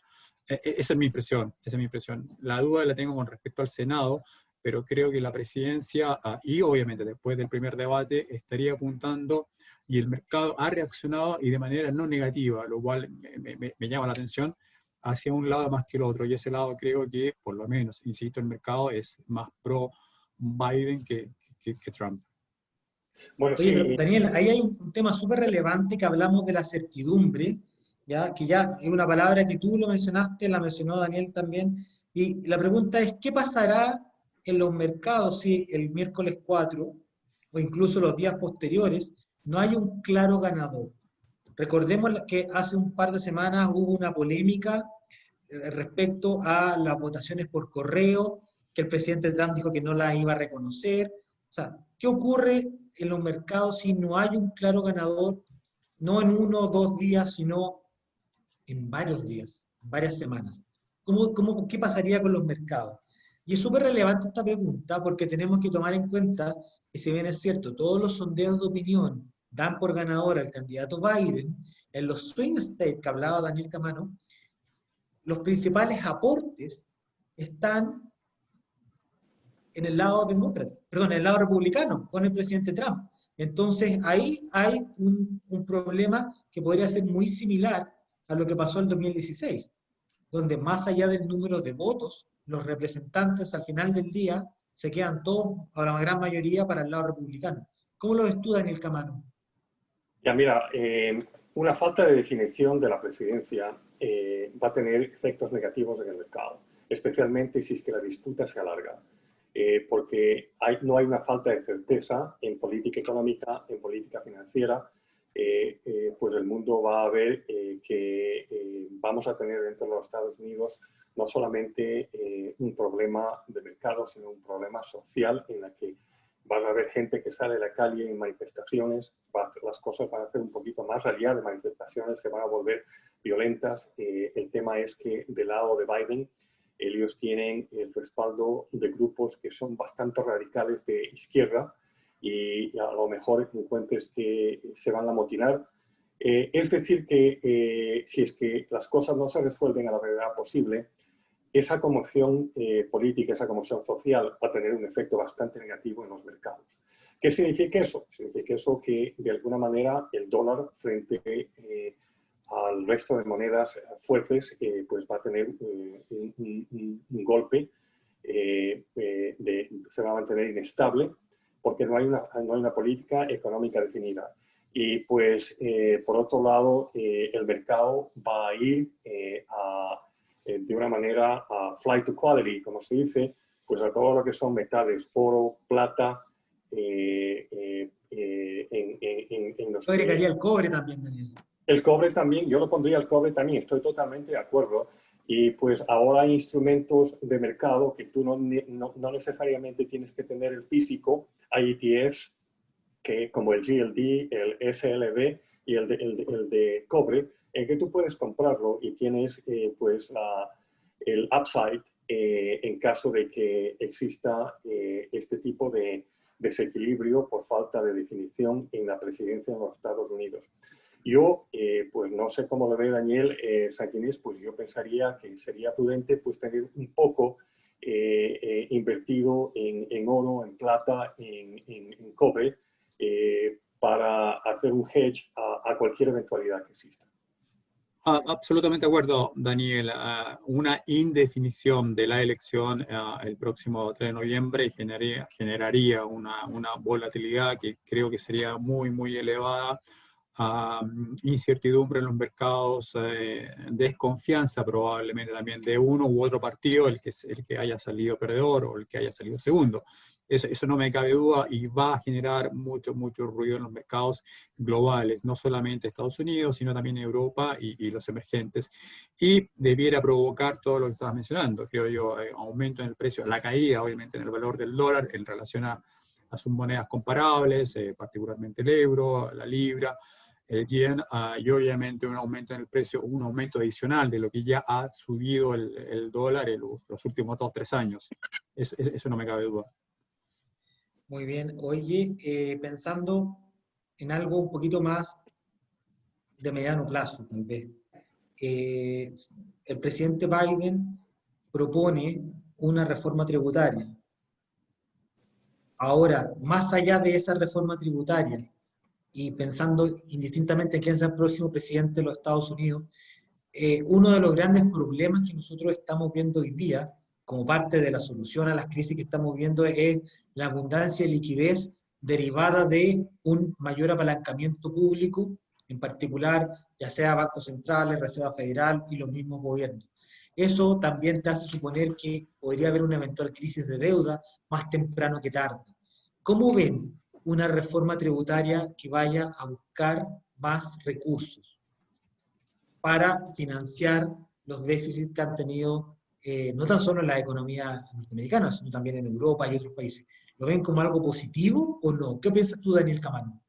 Esa es mi impresión, esa es mi impresión. La duda la tengo con respecto al Senado, pero creo que la presidencia, y obviamente después del primer debate, estaría apuntando y el mercado ha reaccionado y de manera no negativa, lo cual me llama la atención, hacia un lado más que el otro. Y ese lado creo que, por lo menos, insisto, el mercado es más pro Biden que Trump. Bueno, oye, sí. Pero Daniel, ahí hay un tema súper relevante que hablamos de la certidumbre, ¿ya? Que ya es una palabra que tú lo mencionaste, la mencionó Daniel también, y la pregunta es, ¿qué pasará en los mercados si el miércoles 4 o incluso los días posteriores no hay un claro ganador? Recordemos que hace un par de semanas hubo una polémica respecto a las votaciones por correo, que el presidente Trump dijo que no las iba a reconocer. O sea, ¿qué ocurre en los mercados si no hay un claro ganador, no en 1 o 2 días, sino en varios días, varias semanas? ¿Qué pasaría con los mercados? Y es súper relevante esta pregunta porque tenemos que tomar en cuenta que si bien es cierto, todos los sondeos de opinión dan por ganador al candidato Biden, en los swing states que hablaba Daniel Camano, los principales aportes están en el lado demócrata, perdón, en el lado republicano, con el presidente Trump. Entonces, ahí hay un problema que podría ser muy similar a lo que pasó en 2016, donde más allá del número de votos, los representantes al final del día se quedan todos, o la gran mayoría, para el lado republicano. ¿Cómo lo ves tú, Daniel Camano? Ya, mira, una falta de definición de la presidencia va a tener efectos negativos en el mercado, especialmente si es que la disputa se alarga. Porque no hay una falta de certeza en política económica, en política financiera, pues el mundo va a ver que vamos a tener dentro de los Estados Unidos no solamente un problema de mercado, sino un problema social en la que va a haber gente que sale a la calle en manifestaciones, las cosas van a ser un poquito más allá de manifestaciones, se van a volver violentas. El tema es que del lado de Biden, ellos tienen el respaldo de grupos que son bastante radicales de izquierda y a lo mejor encuentres que se van a motinar. Es decir, que si es que las cosas no se resuelven a la brevedad posible, esa conmoción política, esa conmoción social va a tener un efecto bastante negativo en los mercados. ¿Qué significa eso? Significa eso que, de alguna manera, el dólar frente al resto de monedas fuertes pues va a tener un golpe, se va a mantener inestable porque no hay una política económica definida. Y pues, por otro lado, el mercado va a ir de una manera a flight to quality, como se dice, pues a todo lo que son metales, oro, plata. Yo agregaría el cobre también, Daniel. El cobre también, yo lo pondría el cobre también, estoy totalmente de acuerdo. Y pues ahora hay instrumentos de mercado que tú no necesariamente tienes que tener el físico. Hay ETFs que, como el GLD, el SLB y el de cobre, en que tú puedes comprarlo y tienes pues el upside en caso de que exista este tipo de desequilibrio por falta de definición en la presidencia de los Estados Unidos. Yo, pues no sé cómo lo ve Daniel Sanquinés, pues yo pensaría que sería prudente pues tener un poco invertido en oro, en plata, en cobre, para hacer un hedge a cualquier eventualidad que exista. Absolutamente de acuerdo, Daniel. Una indefinición de la elección el próximo 3 de noviembre generaría una volatilidad que creo que sería muy, muy elevada. Incertidumbre en los mercados, desconfianza probablemente también de uno u otro partido, el que haya salido perdedor o el que haya salido segundo. Eso no me cabe duda y va a generar mucho ruido en los mercados globales, no solamente Estados Unidos, sino también Europa y los emergentes. Y debiera provocar todo lo que estabas mencionando, creo yo, aumento en el precio, la caída obviamente en el valor del dólar en relación a sus monedas comparables, particularmente el euro, la libra, el yen, y obviamente un aumento en el precio, un aumento adicional de lo que ya ha subido el dólar en los últimos 2-3 años. Eso no me cabe duda. Muy bien. Oye, pensando en algo un poquito más de mediano plazo, tal vez. El presidente Biden propone una reforma tributaria. Ahora, más allá de esa reforma tributaria, y pensando indistintamente en quién sea el próximo presidente de los Estados Unidos, uno de los grandes problemas que nosotros estamos viendo hoy día, como parte de la solución a las crisis que estamos viendo, es la abundancia de liquidez derivada de un mayor apalancamiento público, en particular, ya sea bancos centrales, Reserva Federal y los mismos gobiernos. Eso también te hace suponer que podría haber una eventual crisis de deuda más temprano que tarde. ¿Cómo ven una reforma tributaria que vaya a buscar más recursos para financiar los déficits que han tenido no tan solo en la economía norteamericana, sino también en Europa y otros países? ¿Lo ven como algo positivo o no? ¿Qué piensas tú, Daniel Camargo?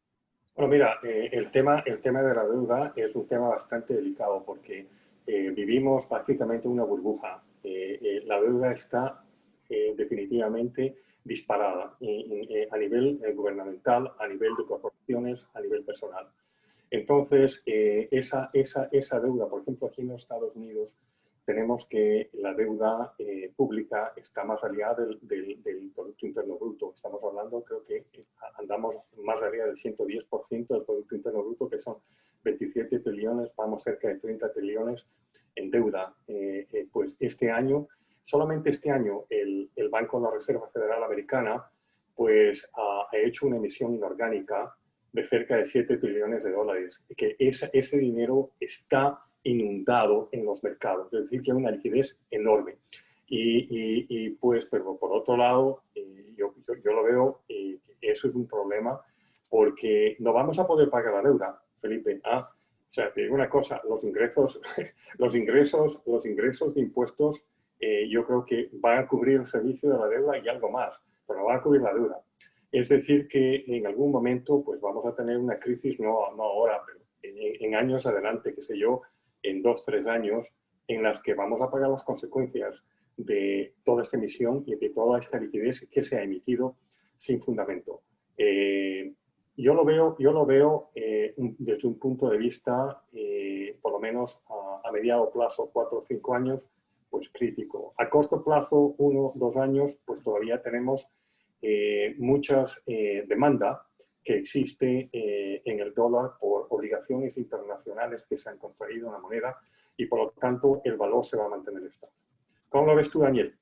Bueno, mira, el tema de la deuda es un tema bastante delicado porque vivimos prácticamente una burbuja. La deuda está definitivamente disparada a nivel gubernamental, a nivel de corporaciones, a nivel personal. Entonces, esa deuda, por ejemplo, aquí en los Estados Unidos, tenemos que la deuda pública está más allá del Producto Interno Bruto. Estamos hablando, creo que andamos más allá del 110% del Producto Interno Bruto, que son 27 trillones, vamos cerca de 30 trillones en deuda. Pues este año, solamente este año, el Banco de la Reserva Federal Americana pues, ha hecho una emisión inorgánica de cerca de 7 trillones de dólares, que ese dinero está inundado en los mercados, es decir, que hay una liquidez enorme. Pues, pero por otro lado, yo lo veo, eso es un problema porque no vamos a poder pagar la deuda, Felipe. O sea, te digo una cosa, los ingresos de impuestos yo creo que van a cubrir el servicio de la deuda y algo más, pero no van a cubrir la deuda. Es decir, que en algún momento pues vamos a tener una crisis, no ahora, pero en años adelante, qué sé yo, en 2, 3 años, en las que vamos a pagar las consecuencias de toda esta emisión y de toda esta liquidez que se ha emitido sin fundamento. Yo lo veo desde un punto de vista, por lo menos a mediado plazo, 4 o 5 años, pues crítico. A corto plazo, 1 o 2 años, pues todavía tenemos muchas demanda que existe en el dólar por obligaciones internacionales que se han contraído en la moneda y por lo tanto el valor se va a mantener estable. ¿Cómo lo ves tú, Daniel?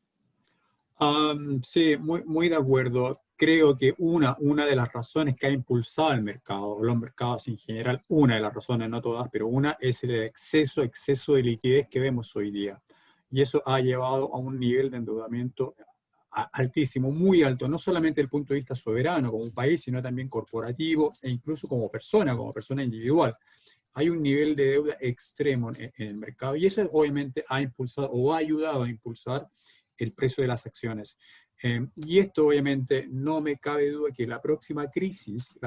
Sí, muy de acuerdo. Creo que una de las razones que ha impulsado el mercado, los mercados en general, una de las razones, no todas, pero una es el exceso de liquidez que vemos hoy día. Y eso ha llevado a un nivel de endeudamiento altísimo, muy alto, no solamente desde el punto de vista soberano como un país, sino también corporativo e incluso como persona individual. Hay un nivel de deuda extremo en el mercado y eso obviamente ha impulsado o ha ayudado a impulsar el precio de las acciones. Y esto obviamente no me cabe duda que la próxima crisis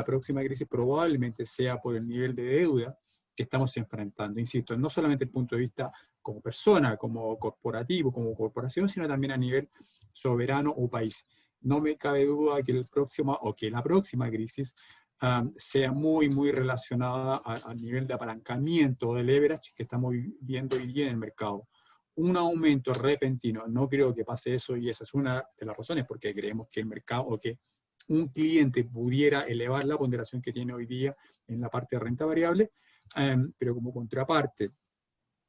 probablemente sea por el nivel de deuda que estamos enfrentando. Insisto, no solamente desde el punto de vista como persona, como corporativo, como corporación, sino también a nivel soberano o país. No me cabe duda que la próxima crisis sea muy relacionada al nivel de apalancamiento de leverage que estamos viendo hoy día en el mercado. Un aumento repentino, no creo que pase eso y esa es una de las razones porque creemos que el mercado o que un cliente pudiera elevar la ponderación que tiene hoy día en la parte de renta variable, pero como contraparte,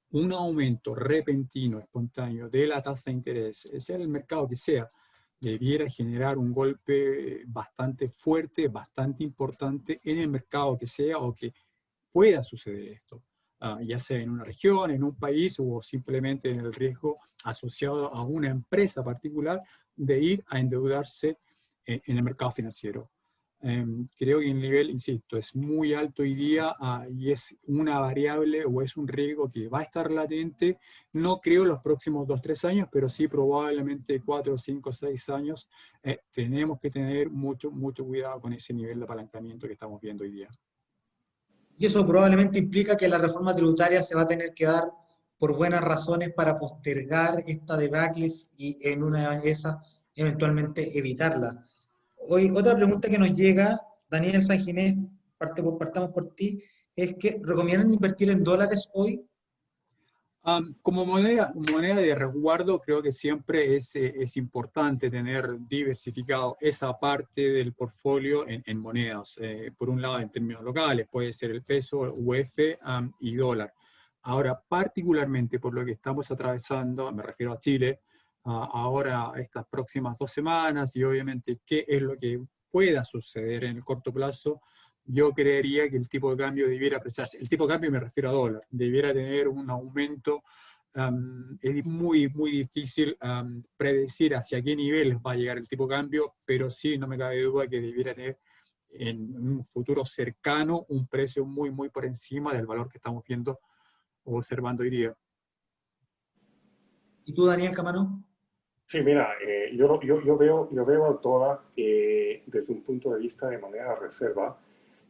un aumento repentino, espontáneo de la tasa de interés, sea el mercado que sea, debiera generar un golpe bastante fuerte, bastante importante en el mercado que sea o que pueda suceder esto, ya sea en una región, en un país o simplemente en el riesgo asociado a una empresa particular de ir a endeudarse en el mercado financiero. Creo que el nivel, insisto, es muy alto hoy día y es una variable o es un riesgo que va a estar latente, no creo los próximos 2, 3 años, pero sí probablemente 4, 5, 6 años. Tenemos que tener mucho cuidado con ese nivel de apalancamiento que estamos viendo hoy día. Y eso probablemente implica que la reforma tributaria se va a tener que dar por buenas razones para postergar esta debacle y en una de esas eventualmente evitarla. Hoy, otra pregunta que nos llega, Daniel Sanginés, partamos por ti, es que ¿recomiendan invertir en dólares hoy? Como moneda de resguardo, creo que siempre es importante tener diversificado esa parte del portfolio en monedas. Por un lado, en términos locales, puede ser el peso, UF y dólar. Ahora, particularmente por lo que estamos atravesando, me refiero a Chile, ahora estas próximas 2 semanas y obviamente qué es lo que pueda suceder en el corto plazo, yo creería que el tipo de cambio debiera apreciarse. El tipo de cambio me refiero a dólar, debiera tener un aumento. Es muy difícil predecir hacia qué nivel va a llegar el tipo de cambio, pero sí, no me cabe duda que debiera tener en un futuro cercano un precio muy por encima del valor que estamos viendo o observando hoy día. ¿Y tú, Daniel Camanó? Sí, mira, yo veo al dólar desde un punto de vista de moneda de reserva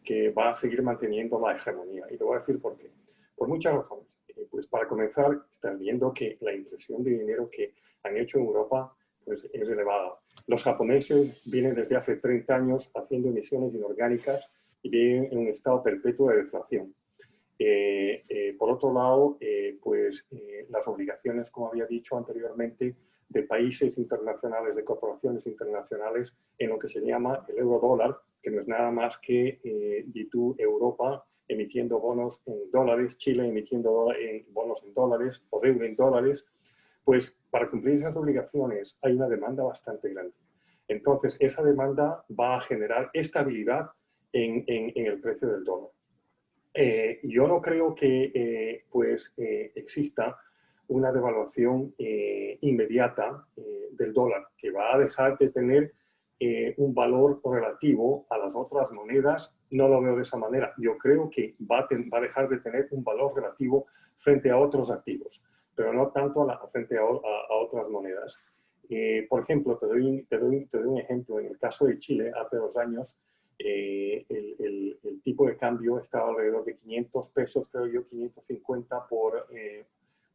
que va a seguir manteniendo la hegemonía. Y te voy a decir por qué. Por muchas razones. Pues para comenzar, están viendo que la impresión de dinero que han hecho en Europa pues, es elevada. Los japoneses vienen desde hace 30 años haciendo emisiones inorgánicas y viven en un estado perpetuo de deflación. Por otro lado, las obligaciones, como había dicho anteriormente, de países internacionales, de corporaciones internacionales, en lo que se llama el euro-dólar, que no es nada más que G2 Europa emitiendo bonos en dólares, Chile emitiendo bonos en dólares o deuda en dólares, pues para cumplir esas obligaciones hay una demanda bastante grande. Entonces, esa demanda va a generar estabilidad en el precio del dólar. Yo no creo que exista una devaluación inmediata del dólar, que va a dejar de tener un valor relativo a las otras monedas. No lo veo de esa manera. Yo creo que va a dejar de tener un valor relativo frente a otros activos, pero no tanto frente a otras monedas. Por ejemplo, te doy un ejemplo. En el caso de Chile, hace 2 años, el tipo de cambio estaba alrededor de 500 pesos, creo yo, 550 por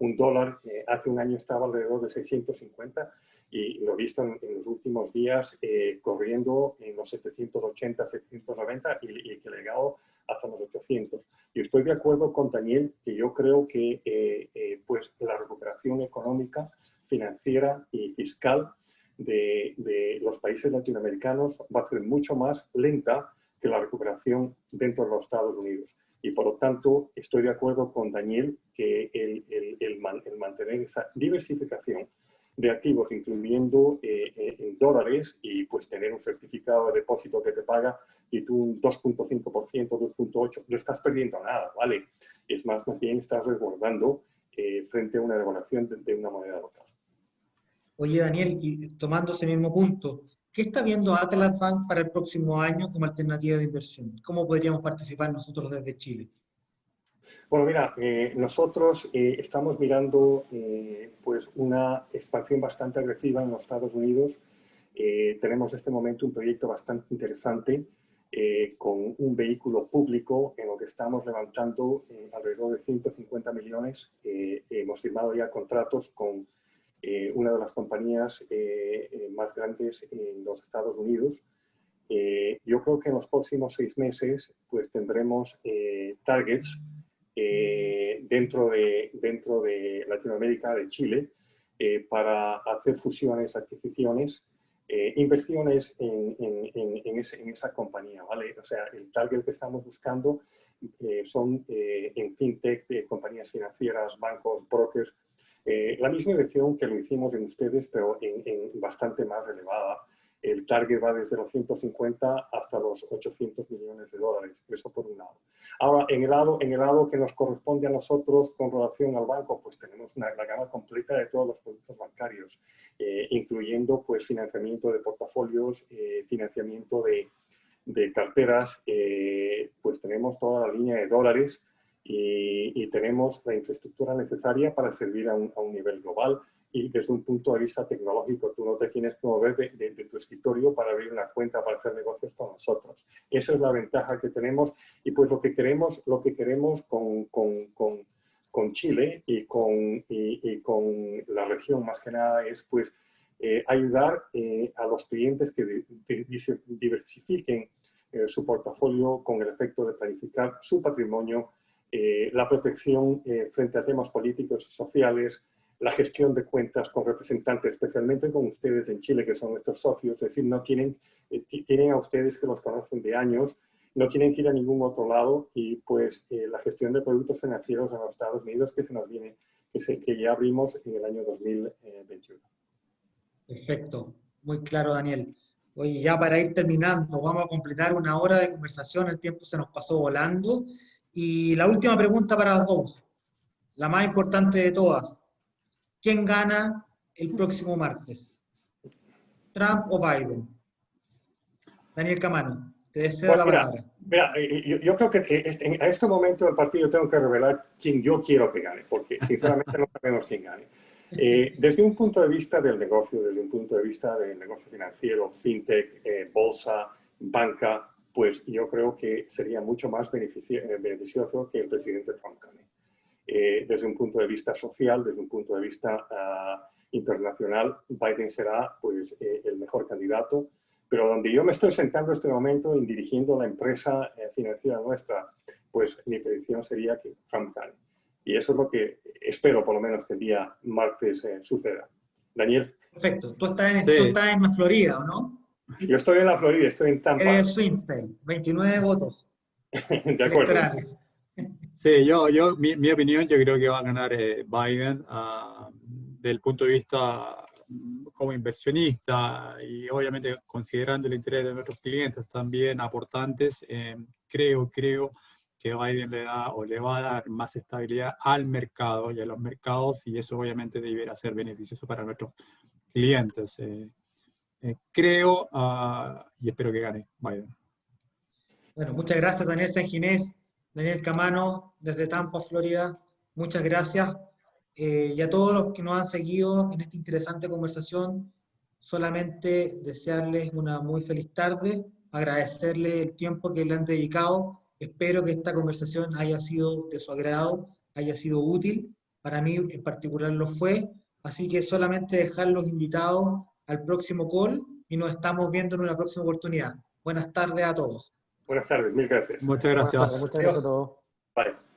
$1. Hace un año estaba alrededor de 650 y lo he visto en los últimos días corriendo en los 780, 790 y que ha llegado hasta los 800. Y estoy de acuerdo con Daniel que yo creo que pues la recuperación económica, financiera y fiscal de los países latinoamericanos va a ser mucho más lenta que la recuperación dentro de los Estados Unidos. Y por lo tanto, estoy de acuerdo con Daniel que el mantener esa diversificación de activos, incluyendo en dólares, y pues tener un certificado de depósito que te paga y tú un 2.5%, 2.8%, no estás perdiendo nada, ¿vale? Es más bien estás resguardando frente a una devaluación de una moneda local. Oye, Daniel, y tomando ese mismo punto, ¿qué está viendo Atlas Bank para el próximo año como alternativa de inversión? ¿Cómo podríamos participar nosotros desde Chile? Bueno, mira, nosotros estamos mirando pues una expansión bastante agresiva en los Estados Unidos. Tenemos en este momento un proyecto bastante interesante con un vehículo público en lo que estamos levantando alrededor de 150 millones. Hemos firmado ya contratos con una de las compañías más grandes en los Estados Unidos. Yo creo que en los próximos 6 meses pues tendremos targets dentro de Latinoamérica, de Chile, para hacer fusiones, adquisiciones, inversiones en esa compañía, ¿vale? O sea, el target que estamos buscando son en fintech, compañías financieras, bancos, brokers, la misma dirección que lo hicimos en ustedes, pero en bastante más elevada. El target va desde los 150 hasta los 800 millones de dólares. Eso por un lado. Ahora, en el lado que nos corresponde a nosotros con relación al banco, pues tenemos la gama completa de todos los productos bancarios, incluyendo pues financiamiento de portafolios, financiamiento de carteras, pues tenemos toda la línea de dólares y tenemos la infraestructura necesaria para servir a un nivel global. Y desde un punto de vista tecnológico, tú no te tienes que mover de tu escritorio para abrir una cuenta, para hacer negocios con nosotros. Esa es la ventaja que tenemos y pues lo que queremos con Chile y con la región más que nada es pues ayudar a los clientes que diversifiquen su portafolio con el efecto de planificar su patrimonio, la protección frente a temas políticos y sociales, la gestión de cuentas con representantes, especialmente con ustedes en Chile, que son nuestros socios, es decir, no tienen a ustedes que los conocen de años, no tienen que ir a ningún otro lado y pues la gestión de productos financieros en los Estados Unidos que se nos viene, que ya abrimos en el año 2021. Perfecto, muy claro, Daniel. Oye, ya para ir terminando, vamos a completar 1 hora de conversación, el tiempo se nos pasó volando. Y la última pregunta para los dos, la más importante de todas. ¿Quién gana el próximo martes? ¿Trump o Biden? Daniel Camano, te deseo la palabra. Mira, yo creo que a este momento del partido tengo que revelar quién yo quiero que gane, porque sinceramente no sabemos quién gane. Desde un punto de vista del negocio, desde un punto de vista del negocio financiero, fintech, bolsa, banca, pues yo creo que sería mucho más beneficioso que el presidente Trump gane. Desde un punto de vista social, desde un punto de vista internacional, Biden será pues, el mejor candidato. Pero donde yo me estoy sentando en este momento y dirigiendo la empresa financiera nuestra, pues mi predicción sería que Trump gane. Y eso es lo que espero, por lo menos, que el día martes suceda. Daniel. Perfecto. Tú estás en la Florida, ¿o no? Yo estoy en la Florida, estoy en Tampa. Eres Swinstein, 29 votos. De acuerdo. Electorales. Sí, mi opinión, yo creo que va a ganar Biden del punto de vista como inversionista y obviamente considerando el interés de nuestros clientes también aportantes. Creo que Biden le va a dar más estabilidad al mercado y a los mercados, y eso obviamente deberá ser beneficioso para nuestros clientes. creo y espero que gane Biden. Bueno, muchas gracias Daniel Sanginés, Daniel Camano, desde Tampa, Florida. Muchas gracias. Y a todos los que nos han seguido en esta interesante conversación, solamente desearles una muy feliz tarde, agradecerles el tiempo que le han dedicado. Espero que esta conversación haya sido de su agrado, haya sido útil. Para mí en particular lo fue. Así que solamente dejarlos invitados al próximo call y nos estamos viendo en una próxima oportunidad. Buenas tardes a todos. Buenas tardes, mil gracias. Muchas gracias. Buenas tardes, muchas gracias a todos. Bye.